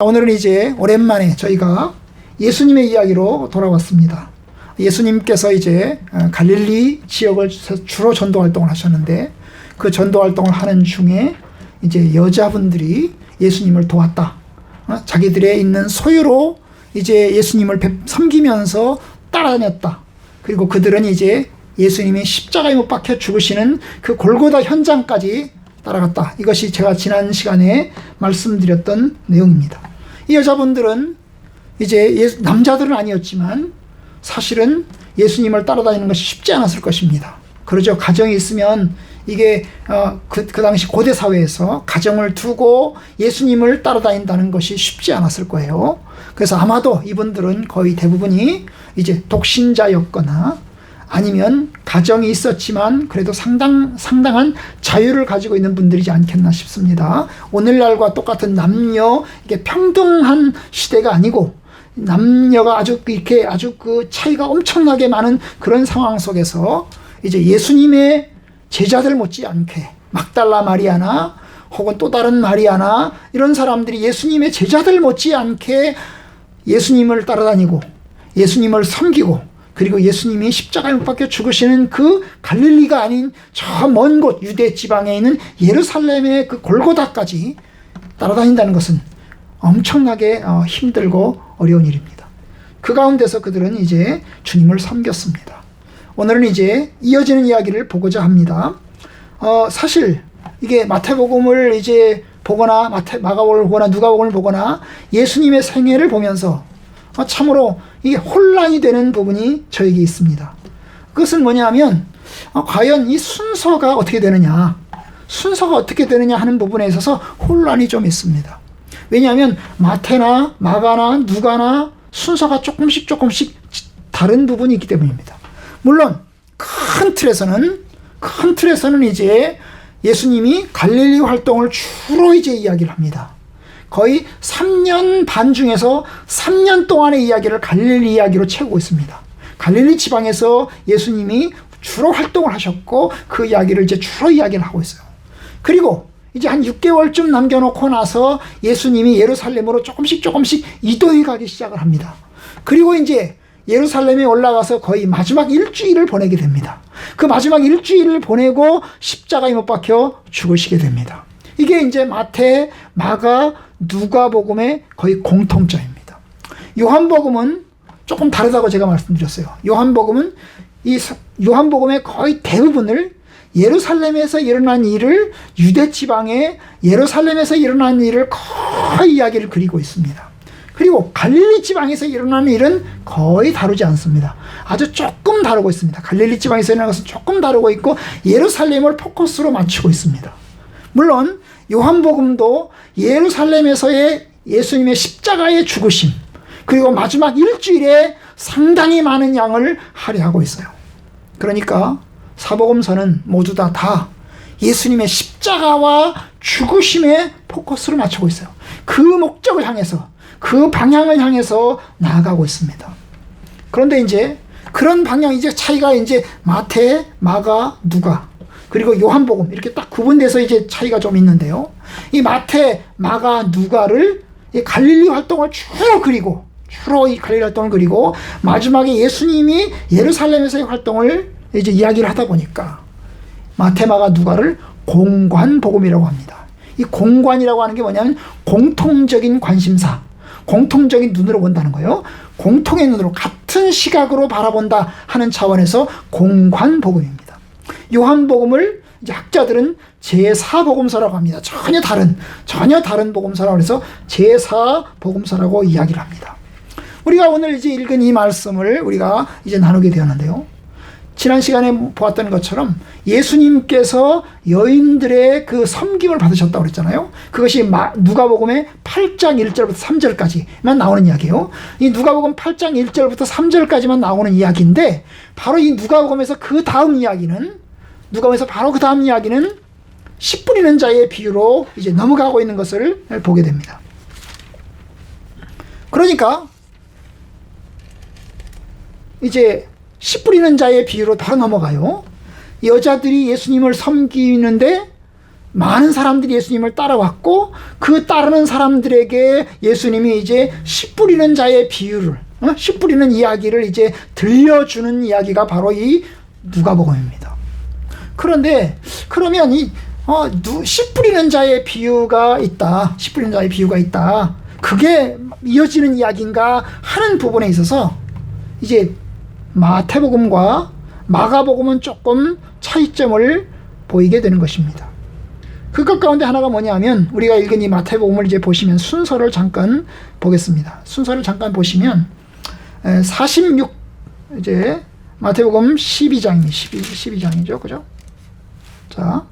오늘은 이제 오랜만에 저희가 예수님의 이야기로 돌아왔습니다. 예수님께서 이제 갈릴리 지역을 주로 전도 활동을 하셨는데, 그 전도 활동을 하는 중에 이제 여자분들이 예수님을 도왔다. 자기들의 있는 소유로 이제 예수님을 섬기면서 따라다녔다. 그리고 그들은 이제 예수님이 십자가에 못 박혀 죽으시는 그 골고다 현장까지 따라갔다. 이것이 제가 지난 시간에 말씀드렸던 내용입니다. 이 여자분들은 이제 남자들은 아니었지만 사실은 예수님을 따라다니는 것이 쉽지 않았을 것입니다. 그러죠. 가정이 있으면 이게 그 당시 고대 사회에서 가정을 두고 예수님을 따라다닌다는 것이 쉽지 않았을 거예요. 그래서 아마도 이분들은 거의 대부분이 이제 독신자였거나 아니면 가정이 있었지만 그래도 상당한 자유를 가지고 있는 분들이지 않겠나 싶습니다. 오늘날과 똑같은 남녀 이게 평등한 시대가 아니고 남녀가 아주 그 차이가 엄청나게 많은 그런 상황 속에서 이제 예수님의 제자들 못지않게 막달라 마리아나 혹은 또 다른 마리아나 이런 사람들이 예수님의 제자들 못지않게 예수님을 따라다니고 예수님을 섬기고, 그리고 예수님이 십자가에 못 박혀 죽으시는 그 갈릴리가 아닌 저 먼 곳 유대 지방에 있는 예루살렘의 그 골고다까지 따라다닌다는 것은 엄청나게 힘들고 어려운 일입니다. 그 가운데서 그들은 이제 주님을 섬겼습니다. 오늘은 이제 이어지는 이야기를 보고자 합니다. 사실 이게 마태복음을 이제 보거나 마가복음을 보거나 누가복음을 보거나 예수님의 생애를 보면서 참으로 이게 혼란이 되는 부분이 저에게 있습니다. 그것은 뭐냐면 과연 이 순서가 어떻게 되느냐 하는 부분에 있어서 혼란이 좀 있습니다. 왜냐하면 마태나 마가나 누가나 순서가 조금씩 다른 부분이 있기 때문입니다. 물론 큰 틀에서는 이제 예수님이 갈릴리 활동을 주로 이제 이야기를 합니다. 거의 3년 반 중에서 3년 동안의 이야기를 갈릴리 이야기로 채우고 있습니다. 갈릴리 지방에서 예수님이 주로 활동을 하셨고 그 이야기를 이제 주로 이야기를 하고 있어요. 그리고 이제 한 6개월쯤 남겨놓고 나서 예수님이 예루살렘으로 조금씩 이동해 가기 시작을 합니다. 그리고 이제 예루살렘에 올라가서 거의 마지막 일주일을 보내게 됩니다. 그 마지막 일주일을 보내고 십자가에 못 박혀 죽으시게 됩니다. 이게 이제 마태, 마가, 누가복음의 거의 공통점입니다. 요한복음은 조금 다르다고 제가 말씀드렸어요. 요한복음의 거의 대부분을 예루살렘에서 일어난 일을 유대 지방의 예루살렘에서 일어난 일을 거의 이야기를 그리고 있습니다. 그리고 갈릴리 지방에서 일어나는 일은 거의 다루지 않습니다. 아주 조금 다루고 있습니다. 갈릴리 지방에서 일어나는 것은 조금 다루고 있고 예루살렘을 포커스로 맞추고 있습니다. 물론 요한복음도 예루살렘에서의 예수님의 십자가의 죽으심, 그리고 마지막 일주일에 상당히 많은 양을 할애하고 있어요. 그러니까 사복음서는 모두 다 예수님의 십자가와 죽으심에 포커스를 맞추고 있어요. 그 목적을 향해서, 그 방향을 향해서 나아가고 있습니다. 그런데 이제 그런 방향, 이제 차이가 이제 마태, 마가, 누가, 그리고 요한복음 이렇게 딱 구분돼서 이제 차이가 좀 있는데요. 이 마태, 마가, 누가를 이 갈릴리 활동을 주로 이 갈릴리 활동을 그리고 마지막에 예수님이 예루살렘에서의 활동을 이제 이야기를 하다 보니까 마태, 마가, 누가를 공관복음이라고 합니다. 이 공관이라고 하는 게 뭐냐면 공통적인 관심사, 공통적인 눈으로 본다는 거예요. 공통의 눈으로 같은 시각으로 바라본다 하는 차원에서 공관복음입니다. 요한복음을 이제 학자들은 제4복음서라고 합니다. 전혀 다른 복음서라고 해서 제4복음서라고 이야기를 합니다. 우리가 오늘 이제 읽은 이 말씀을 우리가 이제 나누게 되었는데요. 지난 시간에 보았던 것처럼 예수님께서 여인들의 그 섬김을 받으셨다고 그랬잖아요. 그것이 누가복음의 8장 1절부터 3절까지만 나오는 이야기예요. 이 누가복음 8장 1절부터 3절까지만 나오는 이야기인데, 바로 이 누가복음에서 그 다음 이야기는 10 뿌리는 자의 비유로 이제 넘어가고 있는 것을 보게 됩니다. 그러니까 이제 10 뿌리는 자의 비유로 바로 넘어가요. 여자들이 예수님을 섬기는데 많은 사람들이 예수님을 따라왔고 그 따르는 사람들에게 예수님이 이제 씨 뿌리는 자의 비유를 씨 뿌리는 이야기를 이제 들려주는 이야기가 바로 이 누가복음입니다. 그런데 그러면 씨 뿌리는 자의 비유가 있다. 씨 뿌리는 자의 비유가 있다. 그게 이어지는 이야기인가 하는 부분에 있어서 이제 마태복음과 마가복음은 조금 차이점을 보이게 되는 것입니다. 그것 가운데 하나가 뭐냐면 우리가 읽은 이 마태복음을 이제 보시면 순서를 잠깐 보겠습니다. 순서를 잠깐 보시면 46 이제 마태복음 12장이죠. 그죠? 자,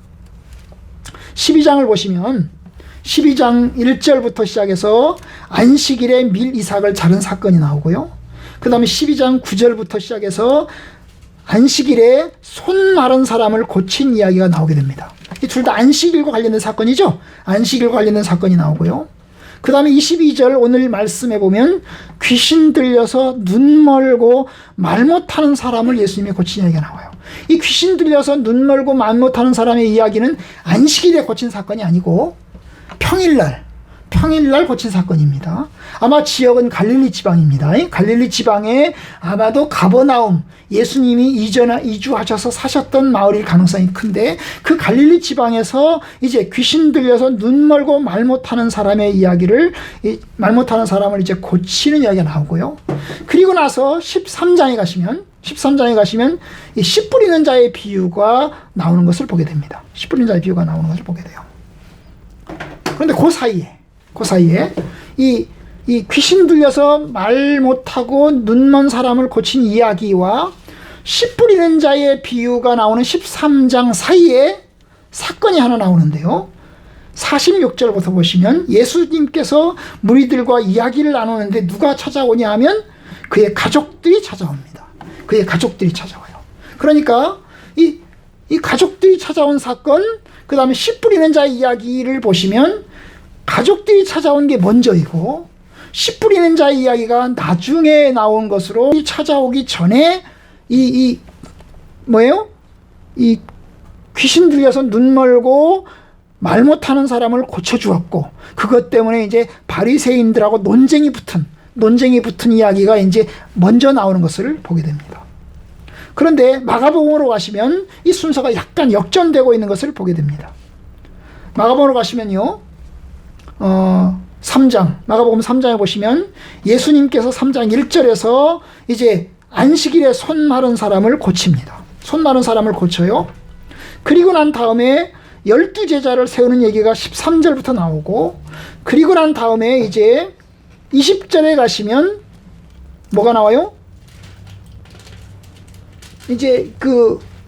12장을 보시면 12장 1절부터 시작해서 안식일에 밀 이삭을 자른 사건이 나오고요. 그 다음에 12장 9절부터 시작해서 안식일에 손 마른 사람을 고친 이야기가 나오게 됩니다. 이 둘 다 안식일과 관련된 사건이죠. 안식일과 관련된 사건이 나오고요. 그 다음에 22절 오늘 말씀해 보면 귀신 들려서 눈 멀고 말 못하는 사람을 예수님이 고친 이야기가 나와요. 이 귀신 들려서 눈 멀고 말 못하는 사람의 이야기는 안식일에 고친 사건이 아니고 평일날 고친 사건입니다. 아마 지역은 갈릴리 지방입니다. 갈릴리 지방에 아마도 가버나움, 예수님이 이주하셔서 사셨던 마을일 가능성이 큰데 그 갈릴리 지방에서 이제 귀신 들려서 눈 멀고 말 못하는 사람의 이야기를 말 못하는 사람을 이제 고치는 이야기가 나오고요. 그리고 나서 13장에 가시면 이 씨 뿌리는 자의 비유가 나오는 것을 보게 됩니다. 씨 뿌리는 자의 비유가 나오는 것을 보게 돼요. 그런데 그 사이에 이 귀신 들려서 말 못하고 눈먼 사람을 고친 이야기와 씨 뿌리는 자의 비유가 나오는 13장 사이에 사건이 하나 나오는데요. 46절부터 보시면 예수님께서 무리들과 이야기를 나누는데 누가 찾아오냐 하면 그의 가족들이 찾아옵니다. 그의 가족들이 찾아와요. 그러니까 이 가족들이 찾아온 사건, 그 다음에 씨 뿌리는 자의 이야기를 보시면 가족들이 찾아온 게 먼저이고 씨 뿌리는 자의 이야기가 나중에 나온 것으로 찾아오기 전에 이 귀신 들려서 눈 멀고 말 못하는 사람을 고쳐주었고 그것 때문에 이제 바리새인들하고 논쟁이 붙은 이야기가 이제 먼저 나오는 것을 보게 됩니다. 그런데 마가복음으로 가시면 이 순서가 약간 역전되고 있는 것을 보게 됩니다. 마가복음으로 가시면요. 3장, 마가복음 3장에 보시면 예수님께서 3장 1절에서 이제 안식일에 손 마른 사람을 고칩니다. 손 마른 사람을 고쳐요. 그리고 난 다음에 12제자를 세우는 얘기가 13절부터 나오고 그리고 난 다음에 이제 20절에 가시면 뭐가 나와요? 이제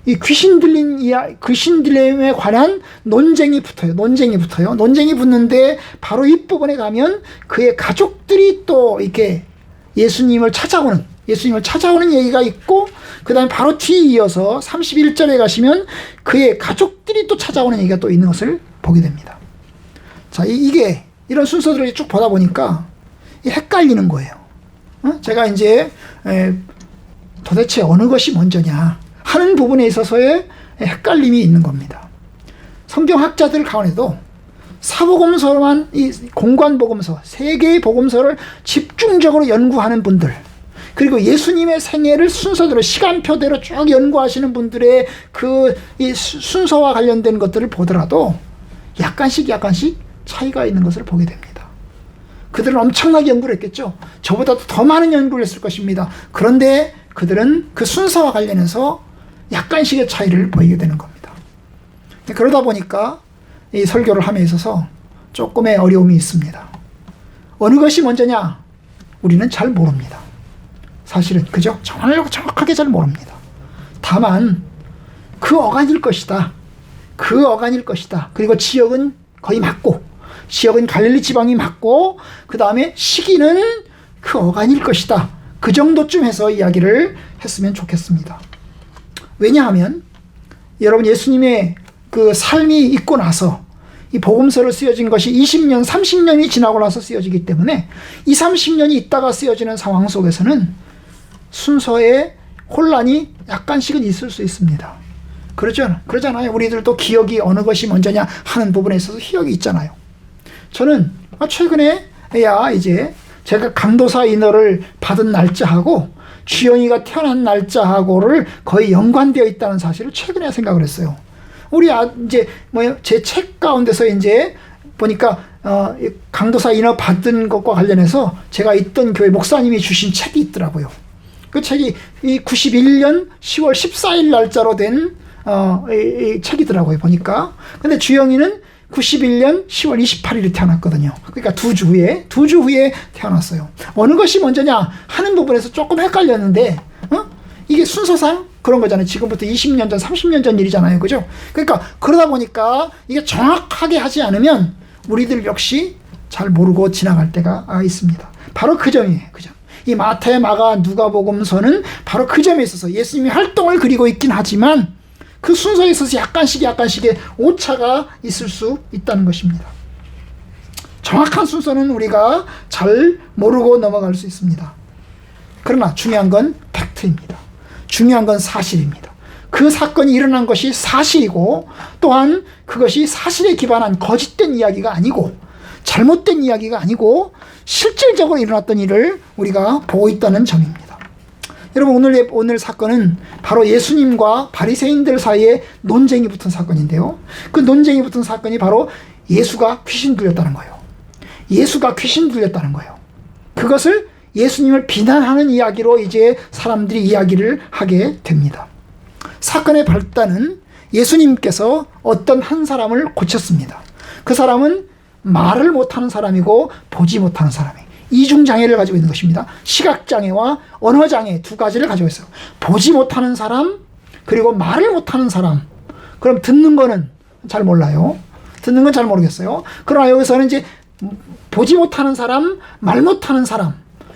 이 귀신 들림에 관한 논쟁이 붙어요. 논쟁이 붙는데 바로 이 부분에 가면 그의 가족들이 또 이렇게 예수님을 찾아오는 얘기가 있고 그 다음에 바로 뒤에 이어서 31절에 가시면 그의 가족들이 또 찾아오는 얘기가 또 있는 것을 보게 됩니다. 자, 이게 이런 순서들을 쭉 보다 보니까 헷갈리는 거예요. 제가 이제 도대체 어느 것이 먼저냐 하는 부분에 있어서의 헷갈림이 있는 겁니다. 성경학자들 가운데도 사복음서만 이 공관복음서, 세 개의 복음서를 집중적으로 연구하는 분들, 그리고 예수님의 생애를 순서대로 시간표대로 쭉 연구하시는 분들의 이 순서와 관련된 것들을 보더라도 약간씩 차이가 있는 것을 보게 됩니다. 그들은 엄청나게 연구를 했겠죠. 저보다도 더 많은 연구를 했을 것입니다. 그런데 그들은 그 순서와 관련해서 약간씩의 차이를 보이게 되는 겁니다. 그러다 보니까 이 설교를 함에 있어서 조금의 어려움이 있습니다. 어느 것이 먼저냐? 우리는 잘 모릅니다. 사실은 그죠? 정확하게 잘 모릅니다. 다만 그 어간일 것이다. 그리고 지역은 거의 맞고 지역은 갈릴리 지방이 맞고 그 다음에 시기는 그 어간일 것이다. 그 정도쯤 해서 이야기를 했으면 좋겠습니다. 왜냐하면 여러분 예수님의 그 삶이 있고 나서 이 복음서를 쓰여진 것이 20년, 30년이 지나고 나서 쓰여지기 때문에 30년이 있다가 쓰여지는 상황 속에서는 순서에 혼란이 약간씩은 있을 수 있습니다. 그러잖아요. 우리들도 기억이 어느 것이 먼저냐 하는 부분에 있어서 희역이 있잖아요. 저는 최근에야 이제 제가 강도사 인허를 받은 날짜하고 주영이가 태어난 날짜하고를 거의 연관되어 있다는 사실을 최근에 생각을 했어요. 우리 이제 제 책 가운데서 이제 보니까 강도사 인허 받은 것과 관련해서 제가 있던 교회 목사님이 주신 책이 있더라고요. 그 책이 이 91년 10월 14일 날짜로 된 이 책이더라고요, 보니까. 근데 주영이는 91년 10월 28일에 태어났거든요. 그러니까 두 주 후에 태어났어요. 어느 것이 먼저냐 하는 부분에서 조금 헷갈렸는데, 이게 순서상 그런 거잖아요. 지금부터 20년 전, 30년 전 일이잖아요. 그죠? 그러니까 그러다 보니까 이게 정확하게 하지 않으면 우리들 역시 잘 모르고 지나갈 때가 있습니다. 바로 그 점이에요. 그죠? 이 마태, 마가, 누가복음서는 바로 그 점에 있어서 예수님이 활동을 그리고 있긴 하지만 그 순서에 있어서 약간씩의 오차가 있을 수 있다는 것입니다. 정확한 순서는 우리가 잘 모르고 넘어갈 수 있습니다. 그러나 중요한 건 팩트입니다. 중요한 건 사실입니다. 그 사건이 일어난 것이 사실이고 또한 그것이 사실에 기반한 거짓된 이야기가 아니고 잘못된 이야기가 아니고 실질적으로 일어났던 일을 우리가 보고 있다는 점입니다. 여러분, 오늘 사건은 바로 예수님과 바리새인들 사이에 논쟁이 붙은 사건인데요. 그 논쟁이 붙은 사건이 바로 예수가 귀신 들렸다는 거예요. 예수가 귀신 들렸다는 거예요. 그것을 예수님을 비난하는 이야기로 이제 사람들이 이야기를 하게 됩니다. 사건의 발단은 예수님께서 어떤 한 사람을 고쳤습니다. 그 사람은 말을 못하는 사람이고 보지 못하는 사람이에요. 이중장애를 가지고 있는 것입니다. 시각장애와 언어장애 두 가지를 가지고 있어요. 보지 못하는 사람, 그리고 말을 못하는 사람. 그럼 듣는 거는 잘 몰라요. 듣는 건 잘 모르겠어요. 그러나 여기서는 이제 보지 못하는 사람, 말 못하는 사람,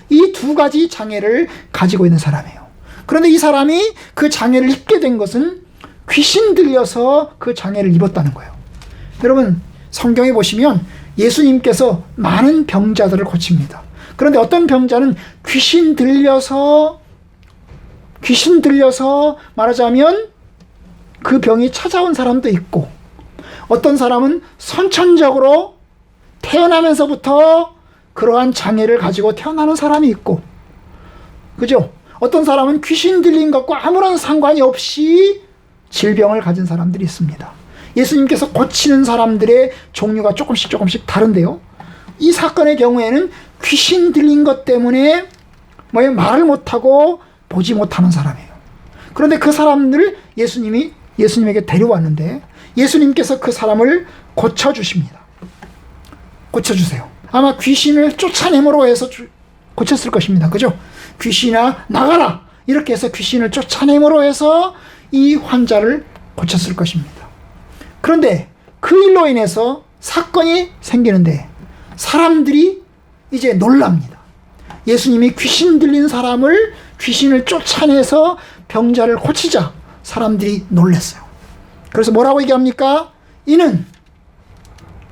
이 두 가지 장애를 가지고 있는 사람이에요. 그런데 이 사람이 그 장애를 입게 된 것은 귀신 들려서 그 장애를 입었다는 거예요. 여러분, 성경에 보시면 예수님께서 많은 병자들을 고칩니다. 그런데 어떤 병자는 귀신 들려서 말하자면 그 병이 찾아온 사람도 있고, 어떤 사람은 선천적으로 태어나면서부터 그러한 장애를 가지고 태어나는 사람이 있고, 그죠? 어떤 사람은 귀신 들린 것과 아무런 상관이 없이 질병을 가진 사람들이 있습니다. 예수님께서 고치는 사람들의 종류가 조금씩 다른데요. 이 사건의 경우에는 귀신 들린 것 때문에 말을 못하고 보지 못하는 사람이에요. 그런데 그 사람들을 예수님에게 데려왔는데 예수님께서 그 사람을 고쳐주십니다. 고쳐주세요. 아마 귀신을 쫓아내므로 해서 고쳤을 것입니다. 그죠? 귀신아 나가라! 이렇게 해서 귀신을 쫓아내므로 해서 이 환자를 고쳤을 것입니다. 그런데 그 일로 인해서 사건이 생기는데 사람들이 이제 놀랍니다. 예수님이 귀신 들린 사람을 귀신을 쫓아내서 병자를 고치자 사람들이 놀랐어요. 그래서 뭐라고 얘기합니까? 이는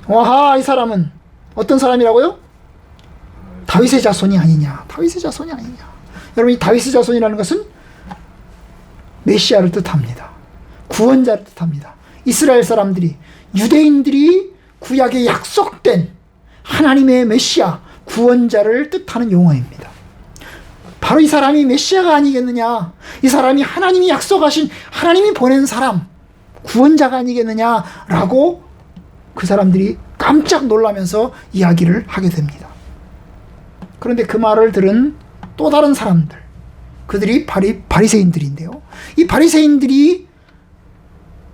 와하, 이 사람은 어떤 사람이라고요? 다윗의 자손이 아니냐. 다윗의 자손이 아니냐. 여러분, 이 다윗의 자손이라는 것은 메시아를 뜻합니다. 구원자를 뜻합니다. 이스라엘 사람들이, 유대인들이 구약에 약속된 하나님의 메시아, 구원자를 뜻하는 용어입니다. 바로 이 사람이 메시아가 아니겠느냐, 이 사람이 하나님이 약속하신, 하나님이 보낸 사람, 구원자가 아니겠느냐라고 그 사람들이 깜짝 놀라면서 이야기를 하게 됩니다. 그런데 그 말을 들은 또 다른 사람들, 그들이 바리새인들인데요. 이 바리새인들이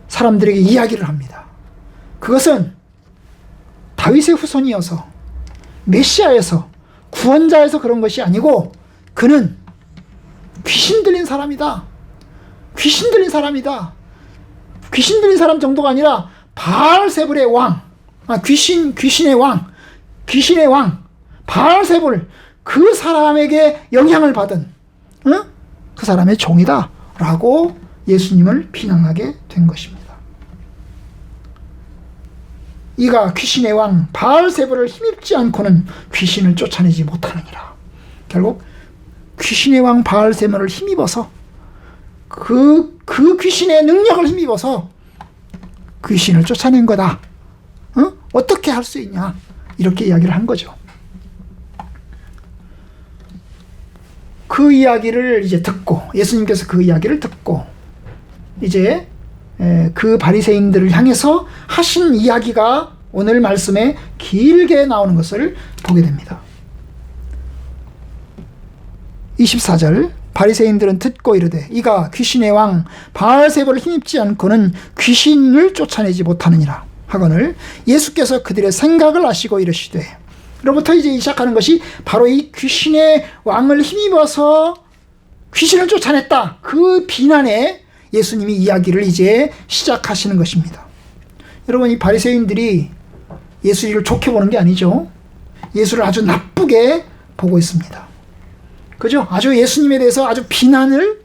사람들에게 이야기를 합니다. 그것은 다윗의 후손이어서 메시아에서 구원자에서 그런 것이 아니고 그는 귀신 들린 사람이다. 귀신 들린 사람이다. 귀신 들린 사람 정도가 아니라 바알세불의 왕, 귀신의 왕 바알세불, 그 사람에게 영향을 받은 그 사람의 종이다 라고 예수님을 비난하게 된 것입니다. 이가 귀신의 왕 바알세불을 힘입지 않고는 귀신을 쫓아내지 못하느니라. 결국 귀신의 왕 바알세불을 힘입어서 그 그 귀신의 능력을 힘입어서 귀신을 쫓아낸 거다. 어떻게 할 수 있냐? 이렇게 이야기를 한 거죠. 그 이야기를 이제 듣고, 예수님께서 그 이야기를 듣고 이제 그 바리새인들을 향해서 하신 이야기가 오늘 말씀에 길게 나오는 것을 보게 됩니다. 24절, 바리새인들은 듣고 이르되 이가 귀신의 왕 바알세불을 힘입지 않고는 귀신을 쫓아내지 못하느니라 하거늘 예수께서 그들의 생각을 아시고 이르시되, 로부터 이제 시작하는 것이 바로 이 귀신의 왕을 힘입어서 귀신을 쫓아냈다, 그 비난에 예수님이 이야기를 이제 시작하시는 것입니다. 여러분, 이 바리새인들이 예수를 좋게 보는 게 아니죠. 예수를 아주 나쁘게 보고 있습니다. 그죠? 아주 예수님에 대해서 아주 비난을,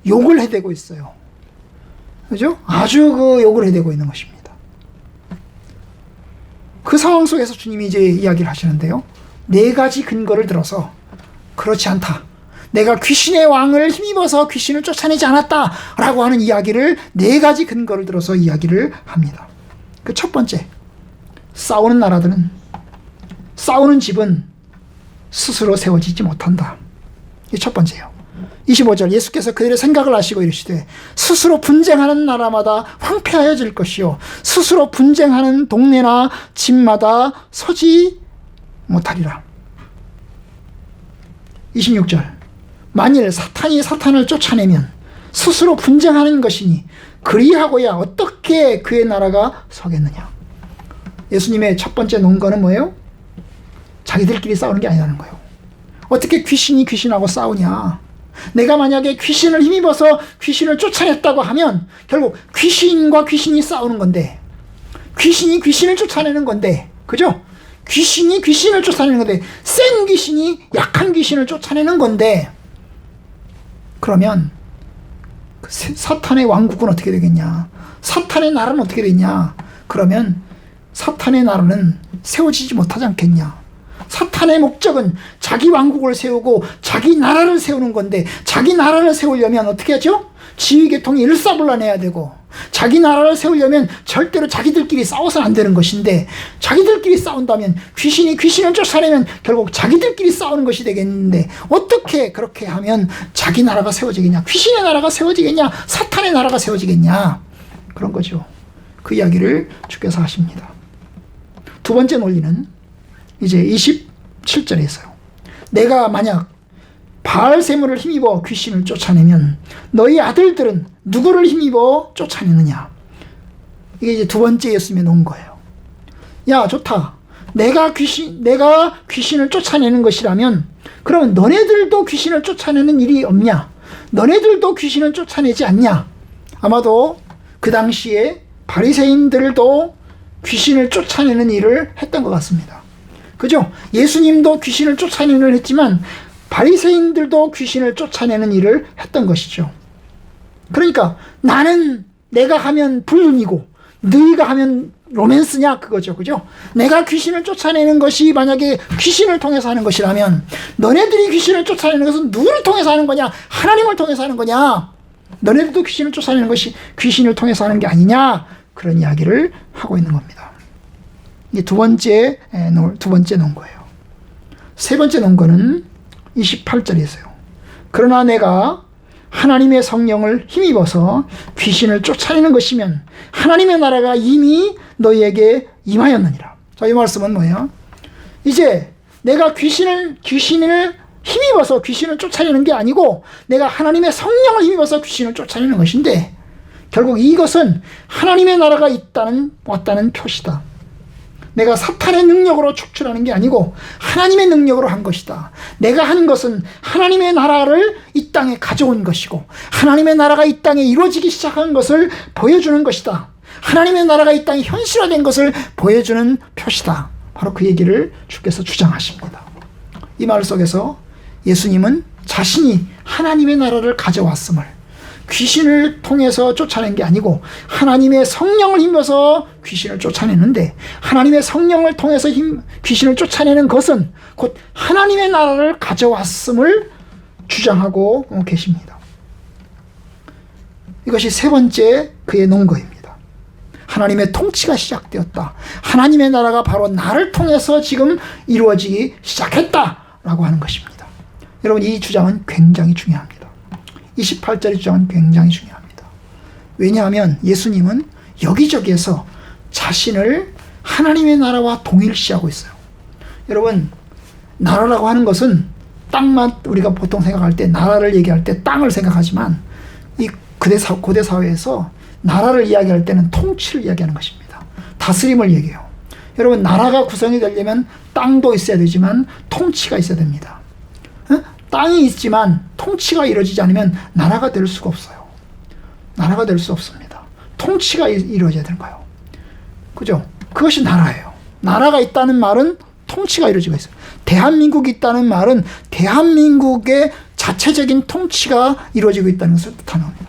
욕을 해대고 있어요. 그죠? 아주 그 욕을 해대고 있는 것입니다. 그 상황 속에서 주님이 이제 이야기를 하시는데요. 4가지 근거를 들어서 그렇지 않다, 내가 귀신의 왕을 힘입어서 귀신을 쫓아내지 않았다 라고 하는 이야기를 4가지 근거를 들어서 이야기를 합니다. 그 첫 번째, 싸우는 나라들은, 싸우는 집은 스스로 세워지지 못한다. 이 첫 번째예요. 25절, 예수께서 그들의 생각을 아시고 이르시되 스스로 분쟁하는 나라마다 황폐하여질 것이요 스스로 분쟁하는 동네나 집마다 서지 못하리라. 26절, 만일 사탄이 사탄을 쫓아내면 스스로 분쟁하는 것이니 그리하고야 어떻게 그의 나라가 서겠느냐. 예수님의 첫 번째 논거는 뭐예요? 자기들끼리 싸우는 게 아니라는 거예요. 어떻게 귀신이 귀신하고 싸우냐. 내가 만약에 귀신을 힘입어서 귀신을 쫓아냈다고 하면 결국 귀신과 귀신이 싸우는 건데, 귀신이 귀신을 쫓아내는 건데, 그죠? 귀신이 귀신을 쫓아내는 건데, 센 귀신이 약한 귀신을 쫓아내는 건데, 그러면 사탄의 왕국은 어떻게 되겠냐? 사탄의 나라는 어떻게 되겠냐? 그러면 사탄의 나라는 세워지지 못하지 않겠냐? 사탄의 목적은 자기 왕국을 세우고 자기 나라를 세우는 건데, 자기 나라를 세우려면 어떻게 하죠? 지휘계통이 일사불란해야 되고, 자기 나라를 세우려면 절대로 자기들끼리 싸워서는 안 되는 것인데, 자기들끼리 싸운다면 귀신이 귀신을 쫓아내면 결국 자기들끼리 싸우는 것이 되겠는데, 어떻게 그렇게 하면 자기 나라가 세워지겠냐? 귀신의 나라가 세워지겠냐? 사탄의 나라가 세워지겠냐? 그런 거죠. 그 이야기를 주께서 하십니다. 두 번째 논리는 이제 27절에 있어요. 내가 만약 바알세물을 힘입어 귀신을 쫓아내면 너희 아들들은 누구를 힘입어 쫓아내느냐. 이게 이제 두 번째 예수님의 놓은 거예요. 야, 좋다. 내가 귀신을 쫓아내는 것이라면 그러면 너네들도 귀신을 쫓아내는 일이 없냐? 너네들도 귀신을 쫓아내지 않냐? 아마도 그 당시에 바리새인들도 귀신을 쫓아내는 일을 했던 것 같습니다. 그죠? 예수님도 귀신을 쫓아내는 일을 했지만 바리새인들도 귀신을 쫓아내는 일을 했던 것이죠. 그러니까 나는 내가 하면 불륜이고 너희가 하면 로맨스냐, 그거죠. 그죠? 내가 귀신을 쫓아내는 것이 만약에 귀신을 통해서 하는 것이라면 너네들이 귀신을 쫓아내는 것은 누구를 통해서 하는 거냐? 하나님을 통해서 하는 거냐? 너네들도 귀신을 쫓아내는 것이 귀신을 통해서 하는 게 아니냐? 그런 이야기를 하고 있는 겁니다. 이게 두 번째 논거예요. 세 번째 논거는 28절에 있어요. 그러나 내가 하나님의 성령을 힘입어서 귀신을 쫓아내는 것이면 하나님의 나라가 이미 너희에게 임하였느니라. 자, 이 말씀은 뭐예요? 이제 내가 귀신을 힘입어서 귀신을 쫓아내는 게 아니고 내가 하나님의 성령을 힘입어서 귀신을 쫓아내는 것인데, 결국 이것은 하나님의 나라가 왔다는 표시다. 내가 사탄의 능력으로 축출하는 게 아니고 하나님의 능력으로 한 것이다. 내가 한 것은 하나님의 나라를 이 땅에 가져온 것이고 하나님의 나라가 이 땅에 이루어지기 시작한 것을 보여주는 것이다. 하나님의 나라가 이 땅에 현실화된 것을 보여주는 표시다. 바로 그 얘기를 주께서 주장하십니다. 이 말 속에서 예수님은 자신이 하나님의 나라를 가져왔음을, 귀신을 통해서 쫓아낸 게 아니고 하나님의 성령을 힘입어서 귀신을 쫓아내는데, 하나님의 성령을 통해서 귀신을 쫓아내는 것은 곧 하나님의 나라를 가져왔음을 주장하고 계십니다. 이것이 세 번째 그의 논거입니다. 하나님의 통치가 시작되었다. 하나님의 나라가 바로 나를 통해서 지금 이루어지기 시작했다라고 하는 것입니다. 여러분, 이 주장은 굉장히 중요합니다. 28절의 주장은 굉장히 중요합니다. 왜냐하면 예수님은 여기저기에서 자신을 하나님의 나라와 동일시하고 있어요. 여러분, 나라라고 하는 것은 땅만 우리가 보통 생각할 때, 나라를 얘기할 때 땅을 생각하지만 이 고대 사회에서 나라를 이야기할 때는 통치를 이야기하는 것입니다. 다스림을 얘기해요. 여러분, 나라가 구성이 되려면 땅도 있어야 되지만 통치가 있어야 됩니다. 땅이 있지만 통치가 이루어지지 않으면 나라가 될 수가 없어요. 나라가 될 수 없습니다. 통치가 이루어져야 되는 거예요. 그죠? 그것이 나라예요. 나라가 있다는 말은 통치가 이루어지고 있어요. 대한민국이 있다는 말은 대한민국의 자체적인 통치가 이루어지고 있다는 것을 뜻하는 겁니다.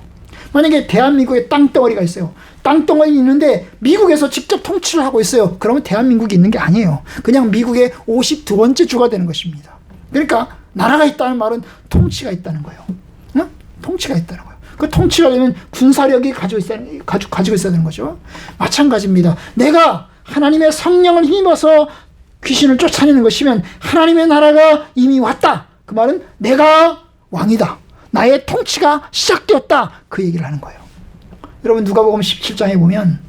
만약에 대한민국에 땅덩어리가 있어요. 땅덩어리 있는데 미국에서 직접 통치를 하고 있어요. 그러면 대한민국이 있는 게 아니에요. 그냥 미국의 52번째 주가 되는 것입니다. 그러니까 나라가 있다는 말은 통치가 있다는 거예요. 응? 통치가 있다는 거예요. 그 통치가 되면 군사력이 가지고 있어야 되는 거죠. 마찬가지입니다. 내가 하나님의 성령을 힘입어서 귀신을 쫓아내는 것이면 하나님의 나라가 이미 왔다. 그 말은 내가 왕이다. 나의 통치가 시작되었다. 그 얘기를 하는 거예요. 여러분, 누가복음 17장에 보면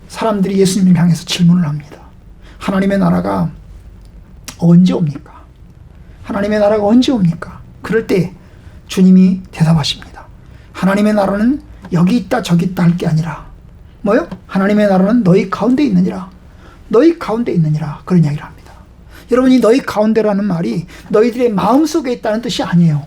사람들이 예수님을 향해서 질문을 합니다. 하나님의 나라가 언제 옵니까? 하나님의 나라가 언제 옵니까? 그럴 때 주님이 대답하십니다. 하나님의 나라는 여기 있다 저기 있다 할 게 아니라 뭐요? 하나님의 나라는 너희 가운데 있느니라. 너희 가운데 있느니라. 그런 이야기를 합니다. 여러분이 너희 가운데라는 말이 너희들의 마음속에 있다는 뜻이 아니에요.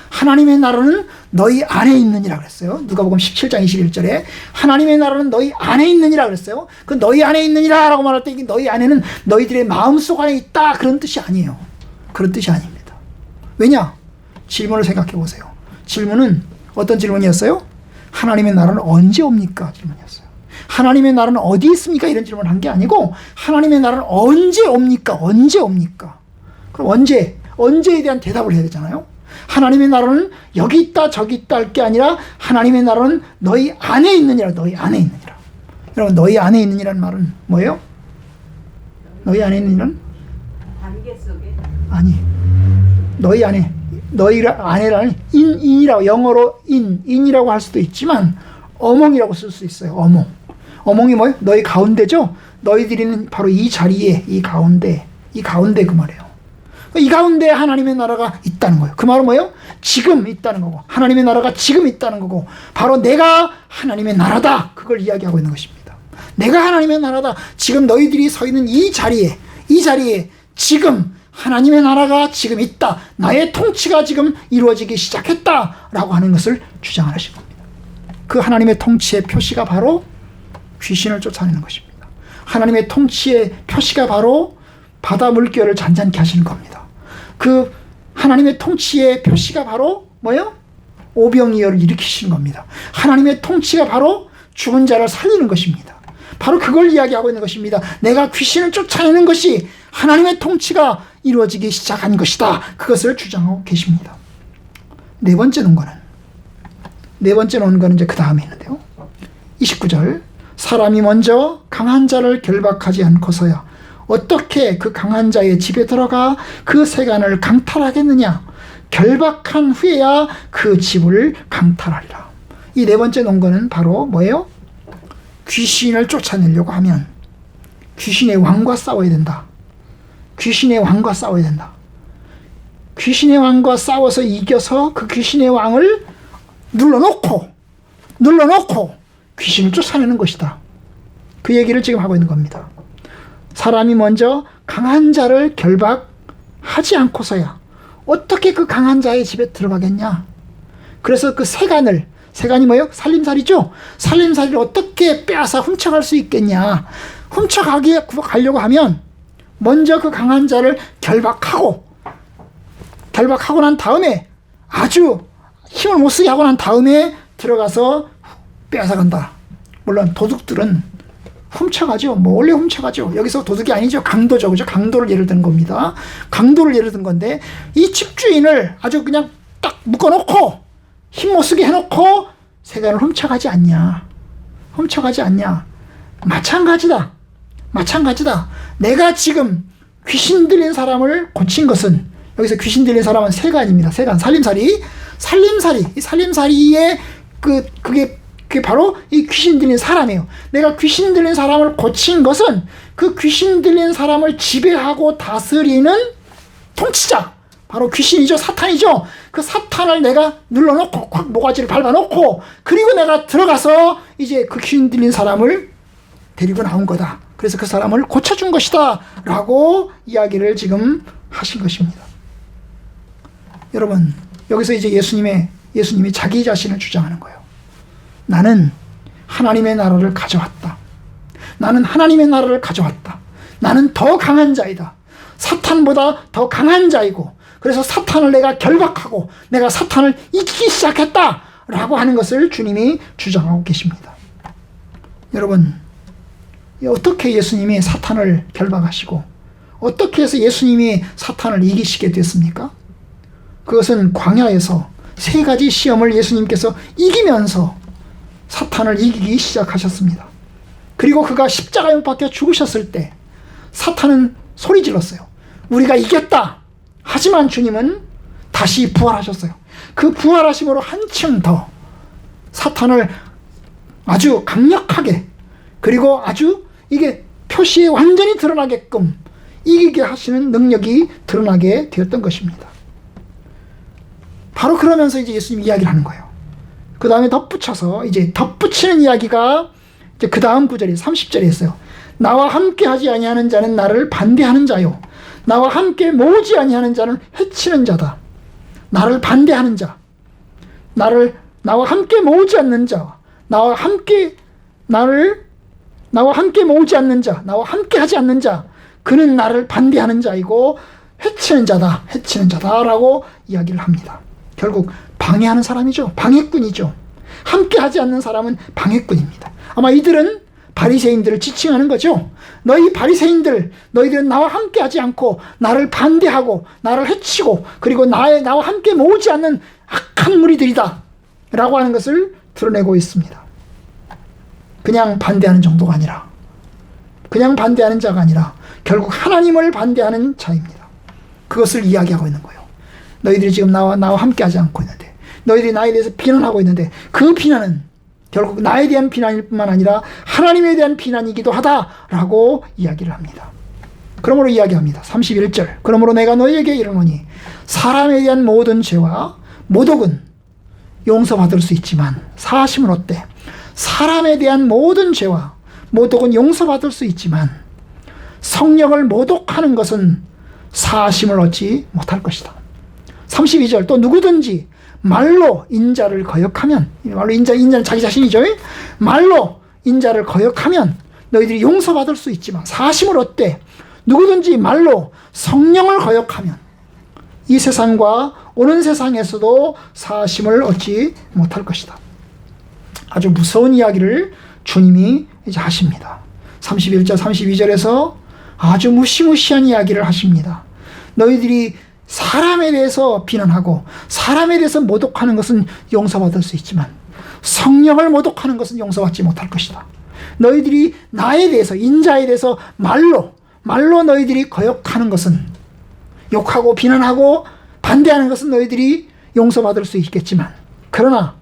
하나님의 나라는 너희 안에 있느니라 그랬어요. 누가복음 17장 21절에 하나님의 나라는 너희 안에 있느니라 그랬어요. 그 너희 안에 있느니라 라고 말할 때 이게 너희 안에는 너희들의 마음속 안에 있다 그런 뜻이 아니에요. 그런 뜻이 아닙니다. 왜냐? 질문을 생각해 보세요. 질문은 어떤 질문이었어요? 하나님의 나라는 언제 옵니까? 질문이었어요. 하나님의 나라는 어디 있습니까? 이런 질문을 한 게 아니고 하나님의 나라는 언제 옵니까? 언제 옵니까? 그럼 언제에 대한 대답을 해야 되잖아요. 하나님의 나라는 여기 있다 저기 있다 할 게 아니라 하나님의 나라는 너희 안에 있느니라. 너희 안에 있느니라. 여러분, 너희 안에 있느니라는 말은 뭐예요? 너희 안에 있느니라는? 관계 속에? 아니, 너희 안에, 너희 안에라는 인이라고, 영어로 인이라고 할 수도 있지만 어몽이라고 쓸 수 있어요. 어몽이 뭐예요? 너희 가운데죠? 너희들이는 바로 이 자리에, 이 가운데 그 말이에요. 이 가운데 하나님의 나라가 있다는 거예요. 그 말은 뭐예요? 지금 있다는 거고, 하나님의 나라가 지금 있다는 거고, 바로 내가 하나님의 나라다. 그걸 이야기하고 있는 것입니다. 내가 하나님의 나라다. 지금 너희들이 서 있는 이 자리에 지금 하나님의 나라가 지금 있다. 나의 통치가 지금 이루어지기 시작했다라고 하는 것을 주장하신 겁니다. 그 하나님의 통치의 표시가 바로 귀신을 쫓아내는 것입니다. 하나님의 통치의 표시가 바로 바다 물결을 잔잔케 하시는 겁니다. 그 하나님의 통치의 표시가 바로 뭐예요? 오병이어를 일으키시는 겁니다. 하나님의 통치가 바로 죽은 자를 살리는 것입니다. 바로 그걸 이야기하고 있는 것입니다. 내가 귀신을 쫓아내는 것이 하나님의 통치가 이루어지기 시작한 것이다. 그것을 주장하고 계십니다. 네 번째 논거는 이제 그 다음에 있는데요. 29절, 사람이 먼저 강한 자를 결박하지 않고서야 어떻게 그 강한 자의 집에 들어가 그 세간을 강탈하겠느냐? 결박한 후에야 그 집을 강탈하리라. 이 네 번째 논거는 바로 뭐예요? 귀신을 쫓아내려고 하면 귀신의 왕과 싸워야 된다. 귀신의 왕과 싸워야 된다. 귀신의 왕과 싸워서 이겨서 그 귀신의 왕을 눌러놓고 귀신을 쫓아내는 것이다. 그 얘기를 지금 하고 있는 겁니다. 사람이 먼저 강한 자를 결박하지 않고서야 어떻게 그 강한 자의 집에 들어가겠냐? 그래서 그 세간이 뭐예요? 살림살이죠? 살림살이를 어떻게 빼앗아 훔쳐갈 수 있겠냐? 훔쳐가려고 하면 먼저 그 강한 자를 결박하고 난 다음에 아주 힘을 못 쓰게 하고 난 다음에 들어가서 빼앗아간다. 물론 도둑들은 훔쳐가죠. 원래 훔쳐가죠. 여기서 도둑이 아니죠. 강도죠. 그죠? 강도를 예를 든 겁니다. 강도를 예를 든 건데 이 집주인을 아주 그냥 딱 묶어놓고 힘 못 쓰게 해놓고 세간을 훔쳐가지 않냐. 훔쳐가지 않냐. 마찬가지다. 마찬가지다. 내가 지금 귀신 들린 사람을 고친 것은, 여기서 귀신 들린 사람은 세간입니다. 세간, 살림살이. 이 살림살이의 그게 바로 이 귀신 들린 사람이에요. 내가 귀신 들린 사람을 고친 것은 그 귀신 들린 사람을 지배하고 다스리는 통치자, 바로 귀신이죠. 사탄이죠. 그 사탄을 내가 눌러놓고 콱 모가지를 밟아놓고, 그리고 내가 들어가서 이제 그 귀신 들린 사람을 데리고 나온 거다. 그래서 그 사람을 고쳐준 것이다 라고 이야기를 지금 하신 것입니다. 여러분, 여기서 이제 예수님이 자기 자신을 주장하는 거예요. 나는 하나님의 나라를 가져왔다. 나는 하나님의 나라를 가져왔다. 나는 더 강한 자이다. 사탄보다 더 강한 자이고, 그래서 사탄을 내가 결박하고 내가 사탄을 이기기 시작했다 라고 하는 것을 주님이 주장하고 계십니다. 여러분, 어떻게 예수님이 사탄을 결박하시고 어떻게 해서 예수님이 사탄을 이기시게 됐습니까? 그것은 광야에서 세 가지 시험을 예수님께서 이기면서 사탄을 이기기 시작하셨습니다. 그리고 그가 십자가에 못 박혀 죽으셨을 때 사탄은 소리 질렀어요. 우리가 이겼다. 하지만 주님은 다시 부활하셨어요. 그 부활하심으로 한층 더 사탄을 아주 강력하게, 그리고 아주 이게 표시에 완전히 드러나게끔 이기게 하시는 능력이 드러나게 되었던 것입니다. 바로 그러면서 이제 예수님이 이야기를 하는 거예요. 그 다음에 덧붙여서 이제 덧붙이는 이야기가 이제 그 다음 구절이 30절에 있어요. 나와 함께 하지 아니하는 자는 나를 반대하는 자요, 나와 함께 모으지 아니하는 자는 해치는 자다. 나를 반대하는 자, 나와 함께 모으지 않는 자, 나와 함께 모으지 않는 자, 나와 함께 하지 않는 자, 그는 나를 반대하는 자이고 해치는 자다라고 이야기를 합니다. 결국 방해하는 사람이죠. 방해꾼이죠. 함께 하지 않는 사람은 방해꾼입니다. 아마 이들은 바리새인들을 지칭하는 거죠. 너희 바리새인들, 너희들은 나와 함께 하지 않고 나를 반대하고 나를 해치고 그리고 나와 함께 모으지 않는 악한 무리들이다 라고 하는 것을 드러내고 있습니다. 그냥 반대하는 정도가 아니라, 그냥 반대하는 자가 아니라 결국 하나님을 반대하는 자입니다. 그것을 이야기하고 있는 거예요. 너희들이 지금 나와 함께 하지 않고 있는데, 너희들이 나에 대해서 비난하고 있는데, 그 비난은 결국 나에 대한 비난일 뿐만 아니라 하나님에 대한 비난이기도 하다라고 이야기를 합니다. 그러므로 이야기합니다. 31절. 그러므로 내가 너희에게 이르노니 사람에 대한 모든 죄와 모독은 용서받을 수 있지만 사하심은 어때? 사람에 대한 모든 죄와 모독은 용서받을 수 있지만 성령을 모독하는 것은 사하심을 얻지 못할 것이다. 32절. 또 누구든지 말로 인자를 거역하면, 말로 인자는 자기 자신이죠. 말로 인자를 거역하면 너희들이 용서받을 수 있지만 사하심을 얻되 누구든지 말로 성령을 거역하면 이 세상과 오는 세상에서도 사하심을 얻지 못할 것이다. 아주 무서운 이야기를 주님이 이제 하십니다. 31절 32절에서 아주 무시무시한 이야기를 하십니다. 너희들이 사람에 대해서 비난하고 사람에 대해서 모독하는 것은 용서받을 수 있지만 성령을 모독하는 것은 용서받지 못할 것이다. 너희들이 나에 대해서, 인자에 대해서 말로 너희들이 거역하는 것은, 욕하고 비난하고 반대하는 것은 너희들이 용서받을 수 있겠지만, 그러나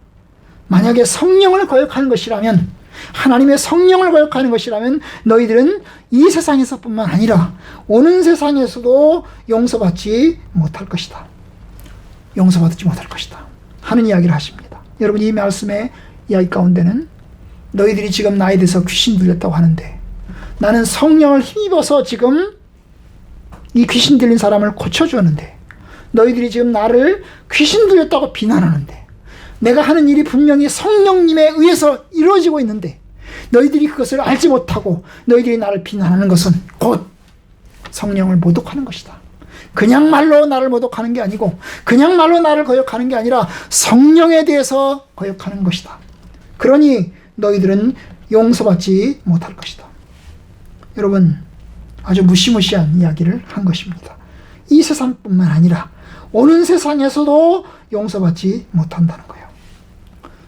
만약에 성령을 거역하는 것이라면, 하나님의 성령을 거역하는 것이라면 너희들은 이 세상에서뿐만 아니라 오는 세상에서도 용서받지 못할 것이다. 용서받지 못할 것이다 하는 이야기를 하십니다. 여러분, 이 말씀의 이야기 가운데는 너희들이 지금 나에 대해서 귀신 들렸다고 하는데 나는 성령을 힘입어서 지금 이 귀신 들린 사람을 고쳐주었는데 너희들이 지금 나를 귀신 들렸다고 비난하는데 내가 하는 일이 분명히 성령님에 의해서 이루어지고 있는데 너희들이 그것을 알지 못하고 너희들이 나를 비난하는 것은 곧 성령을 모독하는 것이다. 그냥 말로 나를 모독하는 게 아니고 그냥 말로 나를 거역하는 게 아니라 성령에 대해서 거역하는 것이다. 그러니 너희들은 용서받지 못할 것이다. 여러분, 아주 무시무시한 이야기를 한 것입니다. 이 세상뿐만 아니라 오는 세상에서도 용서받지 못한다는 거예요.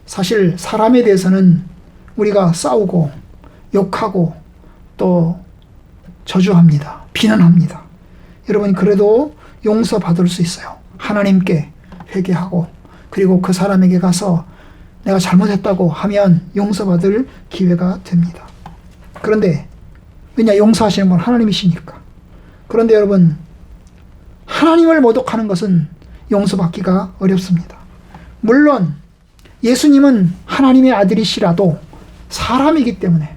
사실 사람에 대해서는 우리가 싸우고 욕하고 또 저주합니다. 비난합니다. 여러분, 그래도 용서받을 수 있어요. 하나님께 회개하고 그리고 그 사람에게 가서 내가 잘못했다고 하면 용서받을 기회가 됩니다. 그런데 왜냐? 용서하시는 분 하나님이시니까. 그런데 여러분, 하나님을 모독하는 것은 용서받기가 어렵습니다. 물론 예수님은 하나님의 아들이시라도 사람이기 때문에,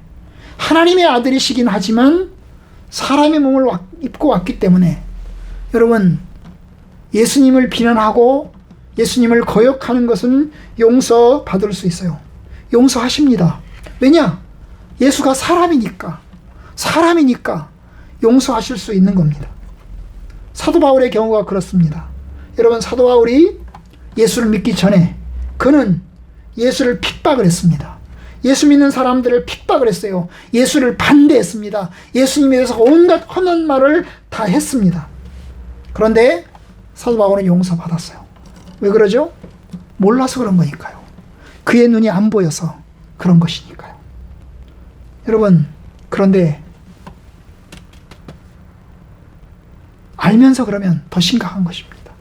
하나님의 아들이시긴 하지만 사람의 몸을 입고 왔기 때문에, 여러분, 예수님을 비난하고 예수님을 거역하는 것은 용서받을 수 있어요. 용서하십니다. 왜냐? 예수가 사람이니까 용서하실 수 있는 겁니다. 사도 바울의 경우가 그렇습니다. 여러분, 사도 바울이 예수를 믿기 전에 그는 예수를 핍박을 했습니다. 예수 믿는 사람들을 핍박을 했어요. 예수를 반대했습니다. 예수님에 대해서 온갖 험한 말을 다 했습니다. 그런데 사도 바울은 용서받았어요. 왜 그러죠? 몰라서 그런 거니까요. 그의 눈이 안 보여서 그런 것이니까요. 여러분, 그런데 알면서 그러면 더 심각한 것입니다.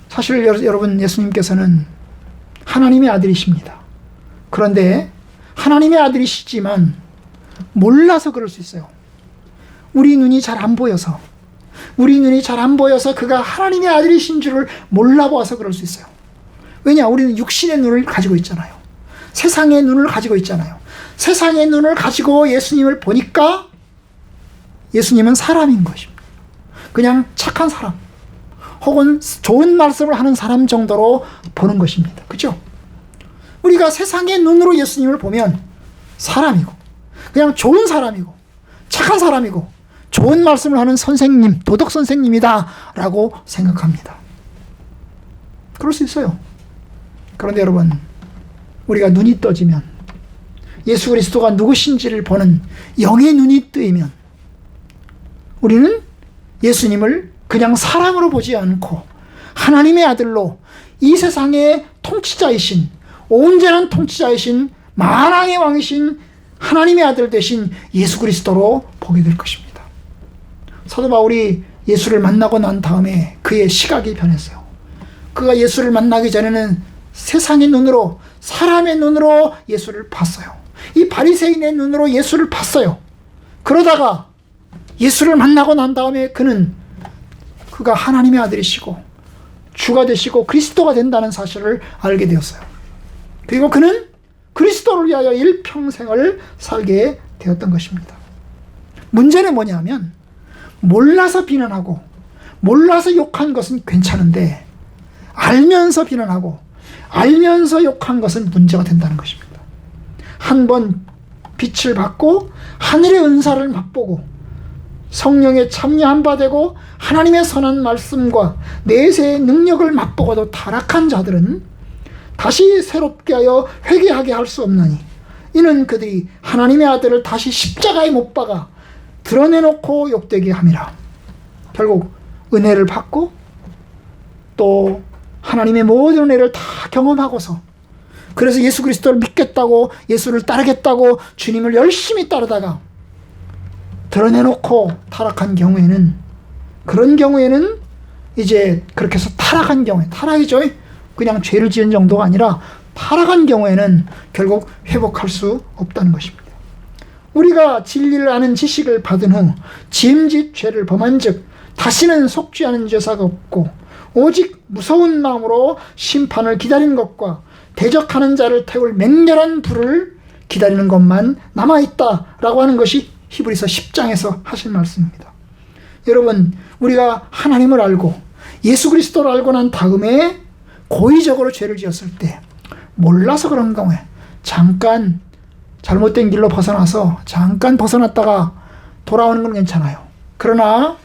사실 여러분, 예수님께서는 하나님의 아들이십니다. 그런데 하나님의 아들이시지만 몰라서 그럴 수 있어요. 우리 눈이 잘 안 보여서 그가 하나님의 아들이신 줄을 몰라보아서 그럴 수 있어요. 왜냐? 우리는 육신의 눈을 가지고 있잖아요. 세상의 눈을 가지고 있잖아요. 세상의 눈을 가지고 예수님을 보니까 예수님은 사람인 것입니다. 그냥 착한 사람 혹은 좋은 말씀을 하는 사람 정도로 보는 것입니다. 그죠? 우리가 세상의 눈으로 예수님을 보면 사람이고 그냥 좋은 사람이고 착한 사람이고 좋은 말씀을 하는 선생님, 도덕 선생님이다 라고 생각합니다. 그럴 수 있어요. 그런데 여러분, 우리가 눈이 떠지면, 예수 그리스도가 누구신지를 보는 영의 눈이 뜨이면, 우리는 예수님을 그냥 사람으로 보지 않고 하나님의 아들로, 이 세상의 통치자이신, 온전한 통치자이신, 만왕의 왕이신 하나님의 아들 되신 예수 그리스도로 보게 될 것입니다. 사도 바울이 예수를 만나고 난 다음에 그의 시각이 변했어요. 그가 예수를 만나기 전에는 세상의 눈으로, 사람의 눈으로 예수를 봤어요. 이 바리새인의 눈으로 예수를 봤어요. 그러다가 예수를 만나고 난 다음에 그가 하나님의 아들이시고 주가 되시고 그리스도가 된다는 사실을 알게 되었어요. 그리고 그는 그리스도를 위하여 일평생을 살게 되었던 것입니다. 문제는 뭐냐면, 몰라서 비난하고 몰라서 욕한 것은 괜찮은데 알면서 비난하고 알면서 욕한 것은 문제가 된다는 것입니다. 한번 빛을 받고 하늘의 은사를 맛보고 성령에 참여한 바 되고 하나님의 선한 말씀과 내세의 능력을 맛보고도 타락한 자들은 다시 새롭게 하여 회개하게 할 수 없나니, 이는 그들이 하나님의 아들을 다시 십자가에 못 박아 드러내놓고 욕되게 함이라. 결국 은혜를 받고 또 하나님의 모든 은혜를 다 경험하고서, 그래서 예수 그리스도를 믿겠다고, 예수를 따르겠다고 주님을 열심히 따르다가 드러내놓고 타락한 경우에는, 그런 경우에는 이제 그렇게 해서 타락한 경우에, 타락이죠, 그냥 죄를 지은 정도가 아니라 타락한 경우에는 결국 회복할 수 없다는 것입니다. 우리가 진리를 아는 지식을 받은 후 짐짓 죄를 범한 즉 다시는 속죄하는 제사가 없고 오직 무서운 마음으로 심판을 기다리는 것과 대적하는 자를 태울 맹렬한 불을 기다리는 것만 남아있다라고 하는 것이 히브리서 10장에서 하신 말씀입니다. 여러분, 우리가 하나님을 알고 예수 그리스도를 알고 난 다음에 고의적으로 죄를 지었을 때, 몰라서 그런 경우에 잠깐 잘못된 길로 벗어나서 잠깐 벗어났다가 돌아오는 건 괜찮아요. 그러나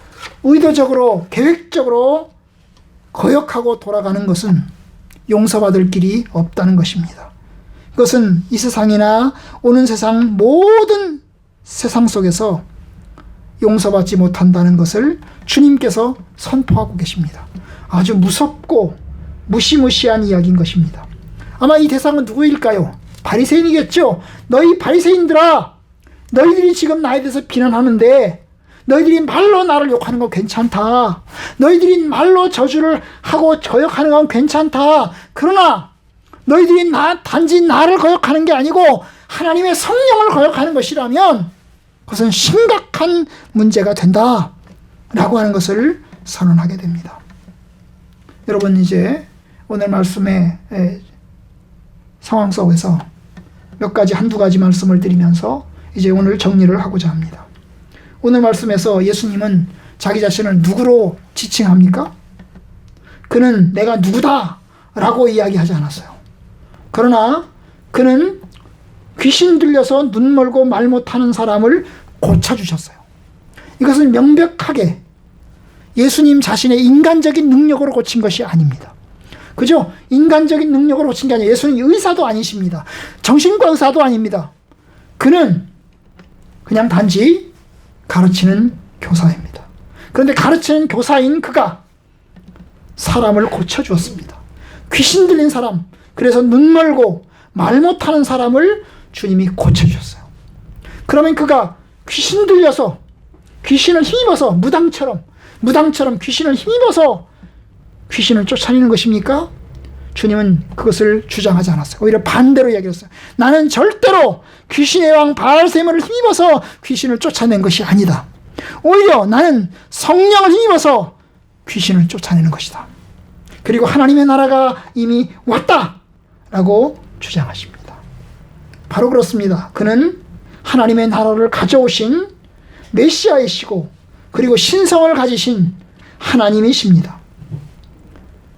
의도적으로 계획적으로 거역하고 돌아가는 것은 용서받을 길이 없다는 것입니다. 그것은 이 세상이나 오는 세상 모든 세상 속에서 용서받지 못한다는 것을 주님께서 선포하고 계십니다. 아주 무섭고 무시무시한 이야기인 것입니다. 아마 이 대상은 누구일까요? 바리새인이겠죠. 너희 바리새인들아, 너희들이 지금 나에 대해서 비난하는데 너희들이 말로 나를 욕하는 건 괜찮다. 너희들이 말로 저주를 하고 저역하는 건 괜찮다. 그러나 너희들이 단지 나를 거역하는 게 아니고 하나님의 성령을 거역하는 것이라면 그것은 심각한 문제가 된다 라고 하는 것을 선언하게 됩니다. 여러분, 이제 오늘 말씀의 상황 속에서 몇 가지 한두 가지 말씀을 드리면서 이제 오늘 정리를 하고자 합니다. 오늘 말씀에서 예수님은 자기 자신을 누구로 지칭합니까? 그는 내가 누구다 라고 이야기하지 않았어요. 그러나 그는 귀신 들려서 눈 멀고 말 못하는 사람을 고쳐주셨어요. 이것은 명백하게 예수님 자신의 인간적인 능력으로 고친 것이 아닙니다. 그죠? 인간적인 능력으로 고친 게 아니에요. 예수님 의사도 아니십니다. 정신과 의사도 아닙니다. 그는 그냥 단지 가르치는 교사입니다. 그런데 가르치는 교사인 그가 사람을 고쳐주었습니다. 귀신 들린 사람, 그래서 눈 멀고 말 못하는 사람을 주님이 고쳐주셨어요. 그러면 그가 귀신 들려서 귀신을 힘입어서 무당처럼 귀신을 힘입어서 귀신을 쫓아내는 것입니까? 주님은 그것을 주장하지 않았어요. 오히려 반대로 이야기했어요. 나는 절대로 귀신의 왕 바알세몬을 힘입어서 귀신을 쫓아낸 것이 아니다. 오히려 나는 성령을 힘입어서 귀신을 쫓아내는 것이다. 그리고 하나님의 나라가 이미 왔다라고 주장하십니다. 바로 그렇습니다. 그는 하나님의 나라를 가져오신 메시아이시고 그리고 신성을 가지신 하나님이십니다.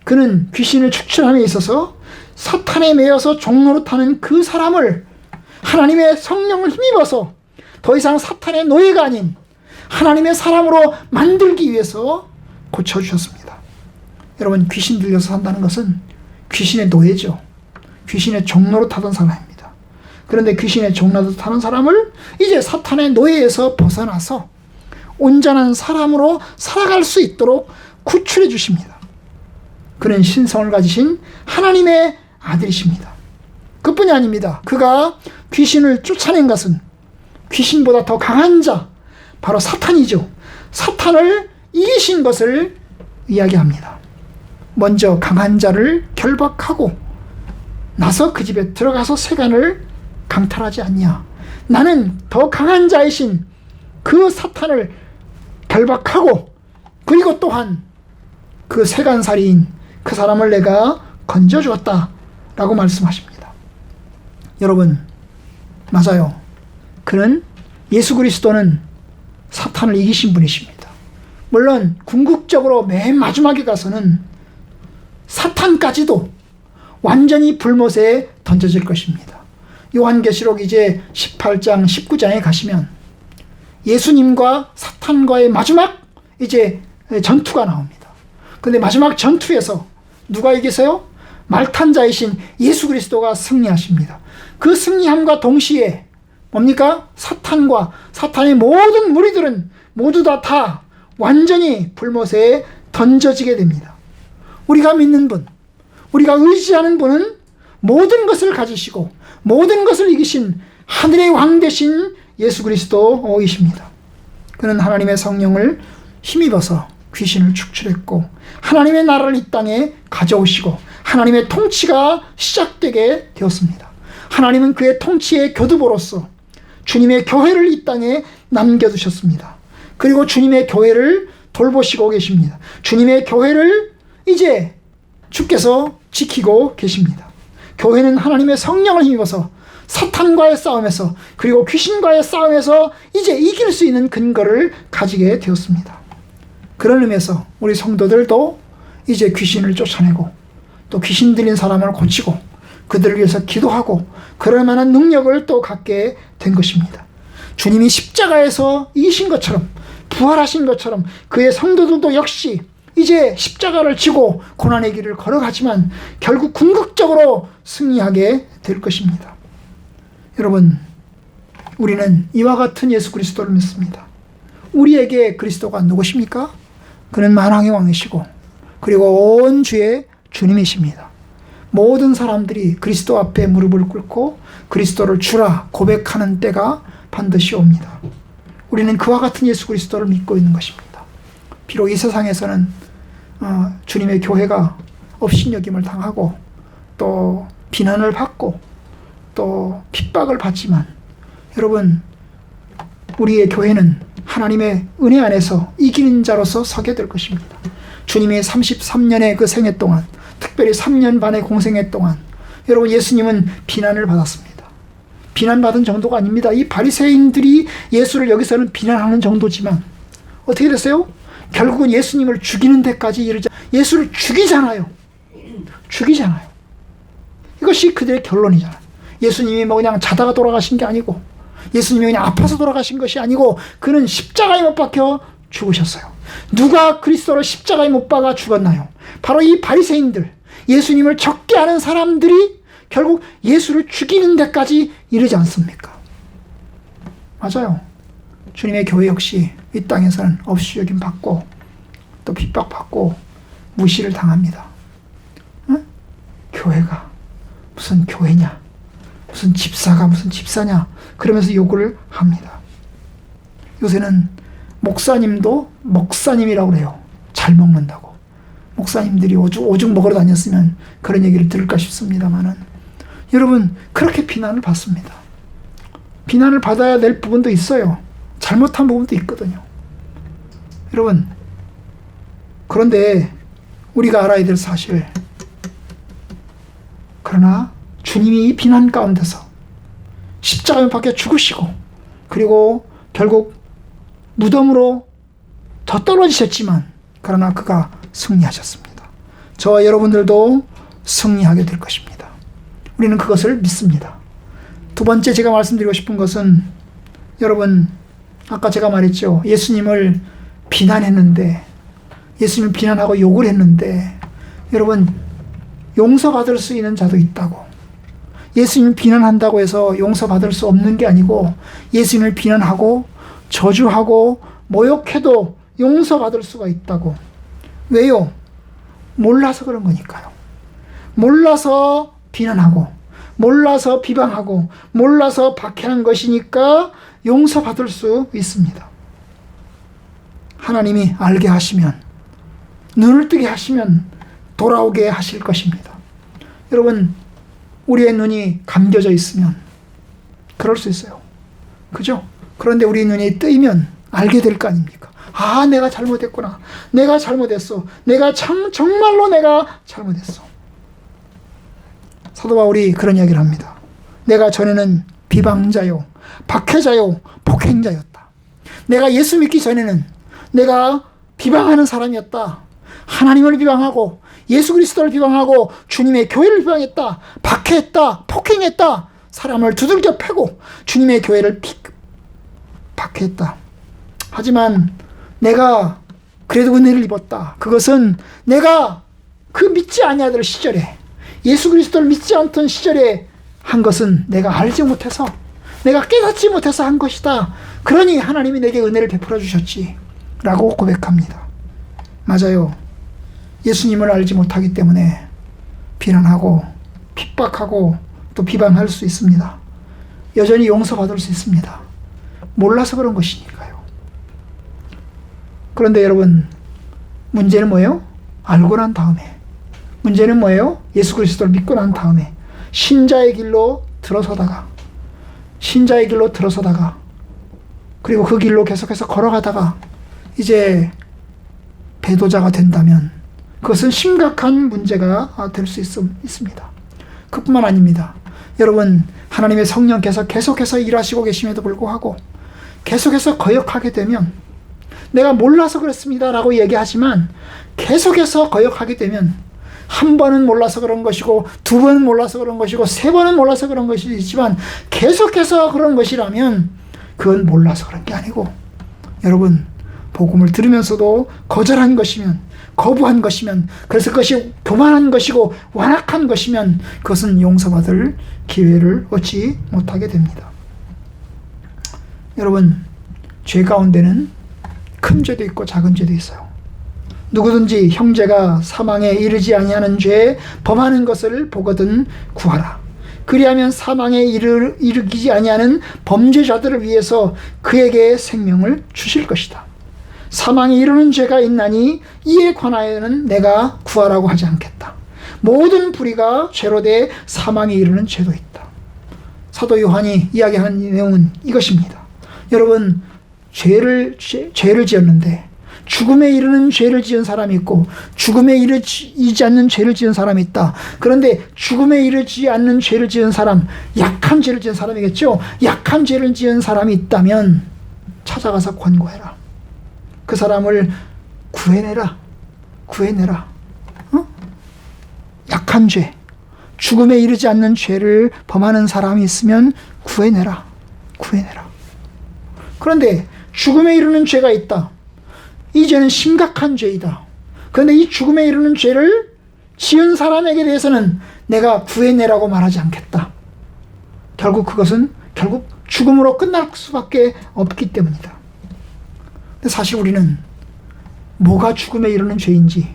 그는 귀신을 축출함에 있어서 사탄에 매여서 종노릇하는 그 사람을 하나님의 성령을 힘입어서 더 이상 사탄의 노예가 아닌 하나님의 사람으로 만들기 위해서 고쳐주셨습니다. 여러분, 귀신 들려서 산다는 것은 귀신의 노예죠. 귀신의 종노릇하던 사람입니다. 그런데 귀신의 종노릇하는 사람을 이제 사탄의 노예에서 벗어나서 온전한 사람으로 살아갈 수 있도록 구출해 주십니다. 그는 신성을 가지신 하나님의 아들이십니다. 그뿐이 아닙니다. 그가 귀신을 쫓아낸 것은 귀신보다 더 강한 자, 바로 사탄이죠. 사탄을 이기신 것을 이야기합니다. 먼저 강한 자를 결박하고 나서 그 집에 들어가서 세간을 강탈하지 않냐. 나는 더 강한 자이신 그 사탄을 결박하고 그리고 또한 그 세간살이인 그 사람을 내가 건져주었다 라고 말씀하십니다. 여러분, 맞아요. 그는 예수 그리스도는 사탄을 이기신 분이십니다. 물론 궁극적으로 맨 마지막에 가서는 사탄까지도 완전히 불못에 던져질 것입니다. 요한계시록 이제 18장 19장에 가시면 예수님과 사탄과의 마지막 이제 전투가 나옵니다. 근데 마지막 전투에서 누가 이기세요? 말탄자이신 예수 그리스도가 승리하십니다. 그 승리함과 동시에 뭡니까? 사탄과 사탄의 모든 무리들은 모두 다 완전히 불못에 던져지게 됩니다. 우리가 믿는 분, 우리가 의지하는 분은 모든 것을 가지시고 모든 것을 이기신 하늘의 왕 되신 예수 그리스도이십니다. 그는 하나님의 성령을 힘입어서 귀신을 축출했고 하나님의 나라를 이 땅에 가져오시고 하나님의 통치가 시작되게 되었습니다. 하나님은 그의 통치의 교두보로서 주님의 교회를 이 땅에 남겨두셨습니다. 그리고 주님의 교회를 돌보시고 계십니다. 주님의 교회를 이제 주께서 지키고 계십니다. 교회는 하나님의 성령을 힘입어서 사탄과의 싸움에서 그리고 귀신과의 싸움에서 이제 이길 수 있는 근거를 가지게 되었습니다. 그런 의미에서 우리 성도들도 이제 귀신을 쫓아내고 또 귀신 들린 사람을 고치고 그들을 위해서 기도하고 그럴 만한 능력을 또 갖게 된 것입니다. 주님이 십자가에서 이기신 것처럼 부활하신 것처럼 그의 성도들도 역시 이제 십자가를 지고 고난의 길을 걸어가지만 결국 궁극적으로 승리하게 될 것입니다. 여러분, 우리는 이와 같은 예수 그리스도를 믿습니다. 우리에게 그리스도가 누구십니까? 그는 만왕의 왕이시고 그리고 온 주의 주님이십니다. 모든 사람들이 그리스도 앞에 무릎을 꿇고 그리스도를 주라 고백하는 때가 반드시 옵니다. 우리는 그와 같은 예수 그리스도를 믿고 있는 것입니다. 비록 이 세상에서는 주님의 교회가 업신여김을 당하고 또 비난을 받고 또 핍박을 받지만, 여러분, 우리의 교회는 하나님의 은혜 안에서 이기는 자로서 서게 될 것입니다. 주님의 33년의 그 생애 동안, 특별히 3년 반의 공생애 동안, 여러분, 예수님은 비난을 받았습니다. 비난받은 정도가 아닙니다. 이 바리새인들이 예수를 여기서는 비난하는 정도지만 어떻게 됐어요? 결국은 예수님을 죽이는 데까지 이르자 예수를 죽이잖아요. 이것이 그들의 결론이잖아요. 예수님이 뭐 그냥 자다가 돌아가신 게 아니고, 예수님이 그냥 아파서 돌아가신 것이 아니고, 그는 십자가에 못 박혀 죽으셨어요. 누가 그리스도를 십자가에 못 박아 죽었나요? 바로 이 바리새인들, 예수님을 적게 하는 사람들이 결국 예수를 죽이는 데까지 이르지 않습니까? 맞아요. 주님의 교회 역시 이 땅에서는 없이 여김 받고 또 핍박받고 무시를 당합니다. 응? 교회가 무슨 교회냐, 무슨 집사가 무슨 집사냐, 그러면서 요구를 합니다. 요새는 목사님도 목사님이라고 그래요. 잘 먹는다고. 목사님들이 오죽 먹으러 다녔으면 그런 얘기를 들을까 싶습니다만은, 여러분, 그렇게 비난을 받습니다. 비난을 받아야 될 부분도 있어요. 잘못한 부분도 있거든요. 여러분, 그런데 우리가 알아야 될 사실, 그러나 주님이 이 비난 가운데서 십자가에 박혀 죽으시고, 그리고 결국 무덤으로 더 떨어지셨지만, 그러나 그가 승리하셨습니다. 저와 여러분들도 승리하게 될 것입니다. 우리는 그것을 믿습니다. 두 번째 제가 말씀드리고 싶은 것은, 여러분, 아까 제가 말했죠. 예수님을 비난했는데, 예수님을 비난하고 욕을 했는데, 여러분, 용서받을 수 있는 자도 있다고. 예수님을 비난한다고 해서 용서받을 수 없는 게 아니고, 예수님을 비난하고 저주하고 모욕해도 용서받을 수가 있다고. 왜요? 몰라서 그런 거니까요. 몰라서 비난하고, 몰라서 비방하고, 몰라서 박해한 것이니까 용서받을 수 있습니다. 하나님이 알게 하시면, 눈을 뜨게 하시면 돌아오게 하실 것입니다. 여러분, 우리의 눈이 감겨져 있으면 그럴 수 있어요. 그죠? 그런데 우리 눈이 뜨이면 알게 될 거 아닙니까? 아, 내가 잘못했구나. 내가 잘못했어. 정말로 내가 잘못했어. 사도 바울이 그런 이야기를 합니다. 내가 전에는 비방자요, 박해자요, 폭행자였다. 내가 예수 믿기 전에는 내가 비방하는 사람이었다. 하나님을 비방하고 예수 그리스도를 비방하고 주님의 교회를 비방했다. 박해했다. 폭행했다. 사람을 두들겨 패고 주님의 교회를 박해했다. 하지만 내가 그래도 은혜를 입었다. 그것은 내가 그 믿지 아니하던 시절에, 예수 그리스도를 믿지 않던 시절에 한 것은 내가 알지 못해서, 내가 깨닫지 못해서 한 것이다. 그러니 하나님이 내게 은혜를 베풀어 주셨지 라고 고백합니다. 맞아요. 예수님을 알지 못하기 때문에 비난하고 핍박하고 또 비방할 수 있습니다. 여전히 용서받을 수 있습니다. 몰라서 그런 것이니까요. 그런데 여러분, 문제는 뭐예요? 알고 난 다음에. 문제는 뭐예요? 예수 그리스도를 믿고 난 다음에 신자의 길로 들어서다가, 그리고 그 길로 계속해서 걸어가다가 이제 배도자가 된다면 그것은 심각한 문제가 될 수 있습니다. 그뿐만 아닙니다. 여러분, 하나님의 성령께서 계속해서 일하시고 계심에도 불구하고 계속해서 거역하게 되면, 내가 몰라서 그렇습니다 라고 얘기하지만 계속해서 거역하게 되면, 한 번은 몰라서 그런 것이고, 두 번은 몰라서 그런 것이고, 세 번은 몰라서 그런 것이지만 계속해서 그런 것이라면 그건 몰라서 그런 게 아니고, 여러분, 복음을 들으면서도 거절한 것이면, 거부한 것이면, 그래서 그것이 교만한 것이고 완악한 것이면 그것은 용서받을 기회를 얻지 못하게 됩니다. 여러분, 죄 가운데는 큰 죄도 있고 작은 죄도 있어요. 누구든지 형제가 사망에 이르지 아니하는 죄에 범하는 것을 보거든 구하라. 그리하면 사망에 이르기 아니하는 범죄자들을 위해서 그에게 생명을 주실 것이다. 사망에 이르는 죄가 있나니 이에 관하여는 내가 구하라고 하지 않겠다. 모든 불의가 죄로 돼 사망에 이르는 죄도 있다. 사도 요한이 이야기하는 내용은 이것입니다. 여러분, 죄를 지었는데 죽음에 이르는 죄를 지은 사람이 있고 죽음에 이르지 않는 죄를 지은 사람이 있다. 그런데 죽음에 이르지 않는 죄를 지은 사람, 약한 죄를 지은 사람이겠죠. 약한 죄를 지은 사람이 있다면 찾아가서 권고해라. 그 사람을 구해내라. 약한 죄, 죽음에 이르지 않는 죄를 범하는 사람이 있으면 구해내라. 그런데 죽음에 이르는 죄가 있다. 이 죄는 심각한 죄이다. 그런데 이 죽음에 이르는 죄를 지은 사람에게 대해서는 내가 구해내라고 말하지 않겠다. 그것은 죽음으로 끝날 수밖에 없기 때문이다. 근데 사실 우리는 뭐가 죽음에 이르는 죄인지,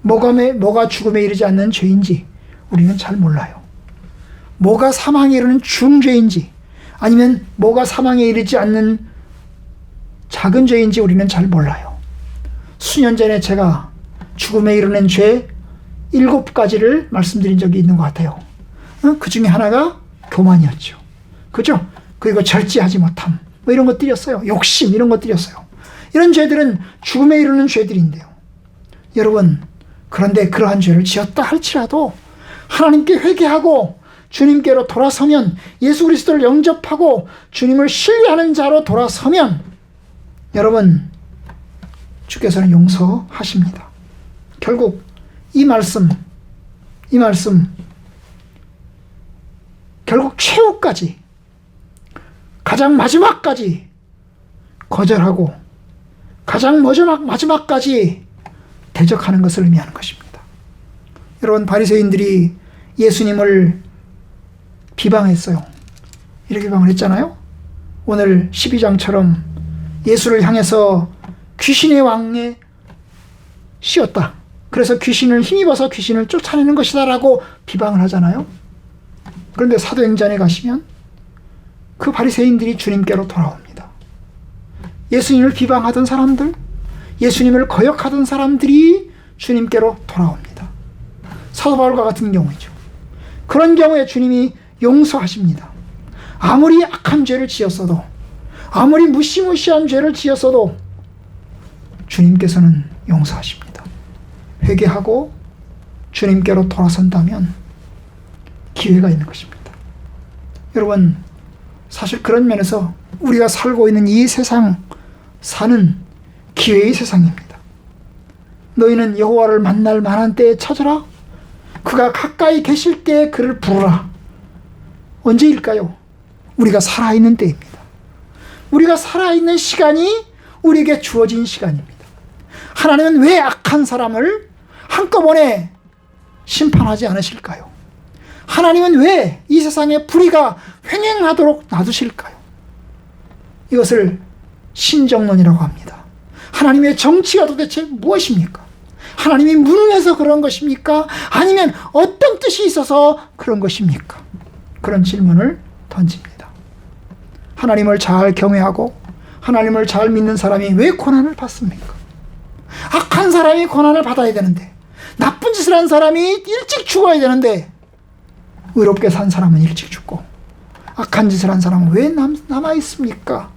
뭐가 죽음에 이르지 않는 죄인지 우리는 잘 몰라요. 뭐가 사망에 이르는 중죄인지, 아니면 뭐가 사망에 이르지 않는 작은 죄인지 우리는 잘 몰라요. 수년 전에 제가 죽음에 이르는 죄 7가지를 말씀드린 적이 있는 것 같아요. 그 중에 하나가 교만이었죠. 그죠? 그리고 절제하지 못함, 뭐 이런 것들이었어요. 욕심, 이런 것들이었어요. 이런 죄들은 죽음에 이르는 죄들인데요. 여러분, 그런데 그러한 죄를 지었다 할지라도 하나님께 회개하고 주님께로 돌아서면, 예수 그리스도를 영접하고 주님을 신뢰하는 자로 돌아서면 여러분, 주께서는 용서하십니다. 결국 이 말씀 결국 최후까지, 가장 마지막까지 거절하고 가장 마지막까지 대적하는 것을 의미하는 것입니다. 여러분, 바리새인들이 예수님을 비방했어요. 이렇게 비방을 했잖아요. 오늘 12장처럼 예수를 향해서 귀신의 왕에 씌웠다. 그래서 귀신을 힘입어서 귀신을 쫓아내는 것이다 라고 비방을 하잖아요. 그런데 사도행전에 가시면 그 바리새인들이 주님께로 돌아옵니다. 예수님을 비방하던 사람들, 예수님을 거역하던 사람들이 주님께로 돌아옵니다. 사도 바울과 같은 경우이죠. 그런 경우에 주님이 용서하십니다. 아무리 악한 죄를 지었어도, 아무리 무시무시한 죄를 지었어도 주님께서는 용서하십니다. 회개하고 주님께로 돌아선다면 기회가 있는 것입니다. 여러분, 사실 그런 면에서 우리가 살고 있는 이 세상, 사는 기회의 세상입니다. 너희는 여호와를 만날 만한 때에 찾으라. 그가 가까이 계실 때에 그를 부르라. 언제일까요? 우리가 살아있는 때입니다. 우리가 살아있는 시간이 우리에게 주어진 시간입니다. 하나님은 왜 악한 사람을 한꺼번에 심판하지 않으실까요? 하나님은 왜 이 세상에 불의가 횡행하도록 놔두실까요? 이것을 신정론이라고 합니다. 하나님의 정치가 도대체 무엇입니까? 하나님이 무능해서 그런 것입니까? 아니면 어떤 뜻이 있어서 그런 것입니까? 그런 질문을 던집니다. 하나님을 잘 경외하고 하나님을 잘 믿는 사람이 왜 고난을 받습니까? 악한 사람이 고난을 받아야 되는데, 나쁜 짓을 한 사람이 일찍 죽어야 되는데, 의롭게 산 사람은 일찍 죽고 악한 짓을 한 사람은 왜 남아 있습니까?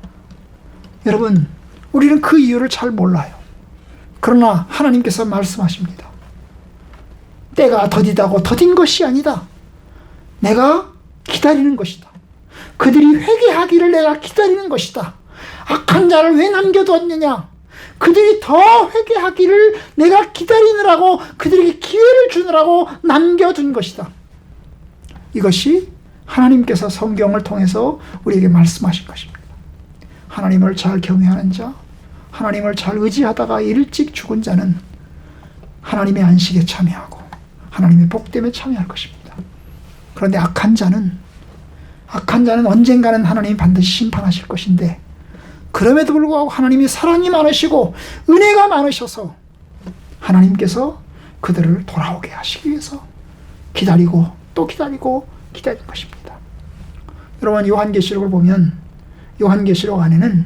여러분, 우리는 그 이유를 잘 몰라요. 그러나 하나님께서 말씀하십니다. 때가 더디다고 더딘 것이 아니다. 내가 기다리는 것이다. 그들이 회개하기를 내가 기다리는 것이다. 악한 자를 왜 남겨두었느냐? 그들이 더 회개하기를 내가 기다리느라고, 그들에게 기회를 주느라고 남겨둔 것이다. 이것이 하나님께서 성경을 통해서 우리에게 말씀하신 것입니다. 하나님을 잘 경외하는 자, 하나님을 잘 의지하다가 일찍 죽은 자는 하나님의 안식에 참여하고 하나님의 복됨에 참여할 것입니다. 그런데 악한 자는 언젠가는 하나님이 반드시 심판하실 것인데, 그럼에도 불구하고 하나님이 사랑이 많으시고 은혜가 많으셔서 하나님께서 그들을 돌아오게 하시기 위해서 기다리고 또 기다리고 기다린 것입니다. 여러분, 요한계시록을 보면 요한계시록 안에는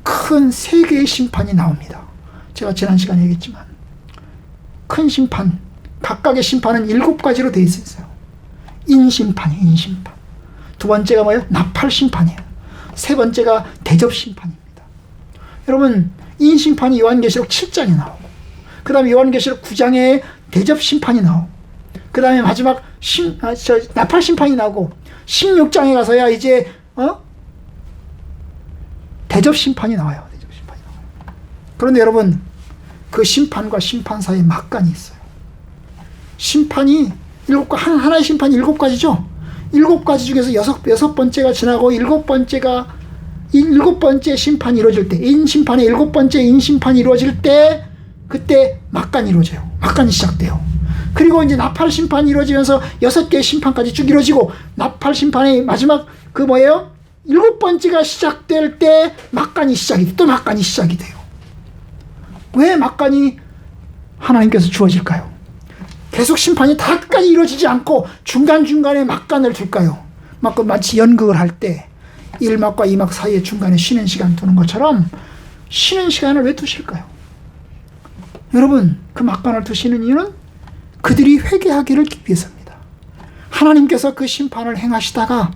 큰 세 개의 심판이 나옵니다. 제가 지난 시간에 얘기했지만 큰 심판, 각각의 심판은 7가지로 되어 있어요. 인심판이에요. 인심판. 두 번째가 뭐예요? 나팔심판이에요. 세 번째가 대접심판입니다. 여러분, 인심판이 요한계시록 7장에 나오고, 그 다음에 요한계시록 9장에 대접심판이 나오고, 그 다음에 마지막 나팔심판이 나오고, 16장에 가서야 이제 대접심판이 나와요. 대접심판이 나와요. 그런데 여러분, 그 심판과 심판 사이에 막간이 있어요. 심판이 하나의 심판이 7가지죠. 7가지 중에서 여섯 번째가 지나고 일곱 번째 심판이 이루어질 때, 인심판의 7번째 인심판이 이루어질 때, 그때 막간이 이루어져요. 막간이 시작돼요. 그리고 이제 나팔 심판이 이루어지면서 6개의 심판까지 쭉 이루어지고, 나팔 심판의 마지막 7번째가 시작될 때 막간이 또 막간이 시작이 돼요. 왜 막간이 하나님께서 주어질까요? 계속 심판이 다 끝까지 이루어지지 않고 중간중간에 막간을 둘까요? 마치 연극을 할 때 1막과 2막 사이에 중간에 쉬는 시간 두는 것처럼 쉬는 시간을 왜 두실까요? 여러분, 그 막간을 두시는 이유는 그들이 회개하기를 위해서입니다. 하나님께서 그 심판을 행하시다가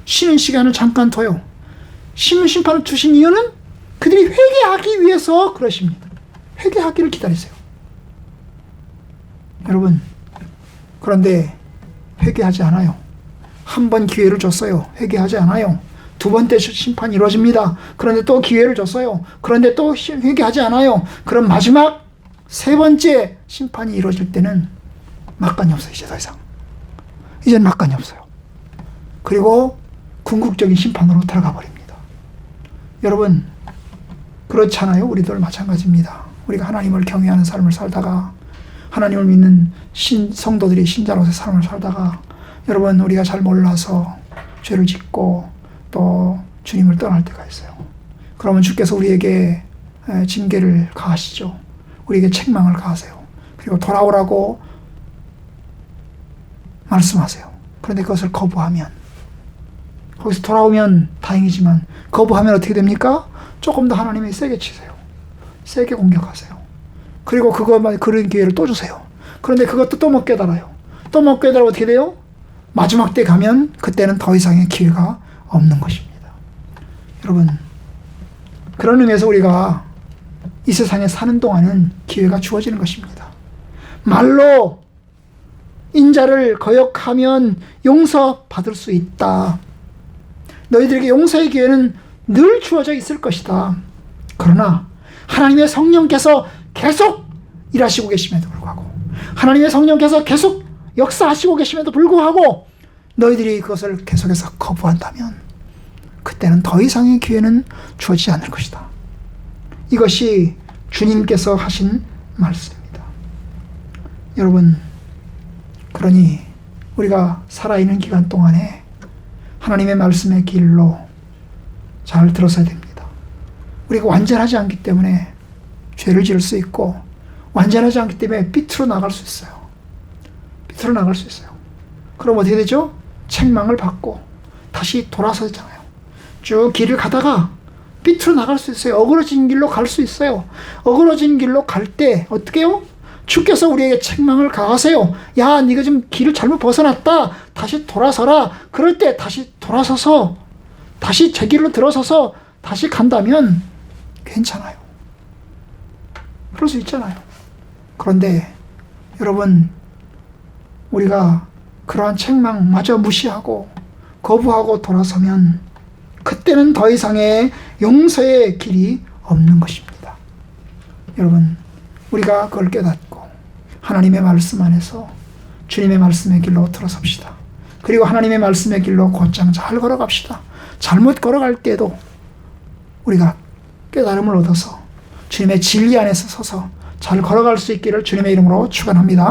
쉬는 시간을 잠깐 둬요. 쉬는 심판을 두신 이유는 그들이 회개하기 위해서 그러십니다. 회개하기를 기다리세요. 여러분, 그런데 회개하지 않아요. 한 번 기회를 줬어요. 회개하지 않아요. 두 번째 심판이 이루어집니다. 그런데 또 기회를 줬어요. 그런데 또 회개하지 않아요. 그럼 마지막 세 번째 심판이 이루어질 때는 막간이 없어요. 이제 더 이상. 이제는 막간이 없어요. 그리고 궁극적인 심판으로 들어가 버립니다. 여러분, 그렇잖아요. 우리들 마찬가지입니다. 우리가 하나님을 경외하는 삶을 살다가, 하나님을 믿는 성도들이 신자로서의 삶을 살다가, 여러분, 우리가 잘 몰라서 죄를 짓고 또 주님을 떠날 때가 있어요. 그러면 주께서 우리에게 징계를 가하시죠. 우리에게 책망을 가하세요. 그리고 돌아오라고 말씀하세요. 그런데 그것을 거부하면, 거기서 돌아오면 다행이지만 거부하면 어떻게 됩니까? 조금 더 하나님이 세게 치세요. 세게 공격하세요. 그리고 그런 기회를 또 주세요. 그런데 그것도 또 못 깨달아요. 또 못 깨달아 어떻게 돼요? 마지막 때 가면 그때는 더 이상의 기회가 없는 것입니다. 여러분, 그런 의미에서 우리가 이 세상에 사는 동안은 기회가 주어지는 것입니다. 말로 인자를 거역하면 용서받을 수 있다. 너희들에게 용서의 기회는 늘 주어져 있을 것이다. 그러나 하나님의 성령께서 계속 일하시고 계심에도 불구하고, 하나님의 성령께서 계속 역사하시고 계심에도 불구하고 너희들이 그것을 계속해서 거부한다면 그때는 더 이상의 기회는 주어지지 않을 것이다. 이것이 주님께서 하신 말씀입니다. 여러분, 그러니 우리가 살아있는 기간 동안에 하나님의 말씀의 길로 잘 들어서야 됩니다. 우리가 완전하지 않기 때문에 죄를 지을 수 있고, 완전하지 않기 때문에 삐뚤어 나갈 수 있어요. 삐뚤어 나갈 수 있어요. 그럼 어떻게 되죠? 책망을 받고 다시 돌아서잖아요. 쭉 길을 가다가 삐뚤어 나갈 수 있어요. 어그러진 길로 갈 수 있어요. 어그러진 길로 갈 때 어떻게 해요? 주께서 우리에게 책망을 가하세요. 야, 네가 지금 길을 잘못 벗어났다. 다시 돌아서라. 그럴 때 다시 돌아서서 다시 제 길로 들어서서 다시 간다면 괜찮아요. 그럴 수 있잖아요. 그런데 여러분, 우리가 그러한 책망마저 무시하고 거부하고 돌아서면 그때는 더 이상의 용서의 길이 없는 것입니다. 여러분, 우리가 그걸 깨닫고 하나님의 말씀 안에서 주님의 말씀의 길로 들어섭시다. 그리고 하나님의 말씀의 길로 곧장 잘 걸어갑시다. 잘못 걸어갈 때도 우리가 깨달음을 얻어서 주님의 진리 안에서 서서 잘 걸어갈 수 있기를 주님의 이름으로 축원합니다.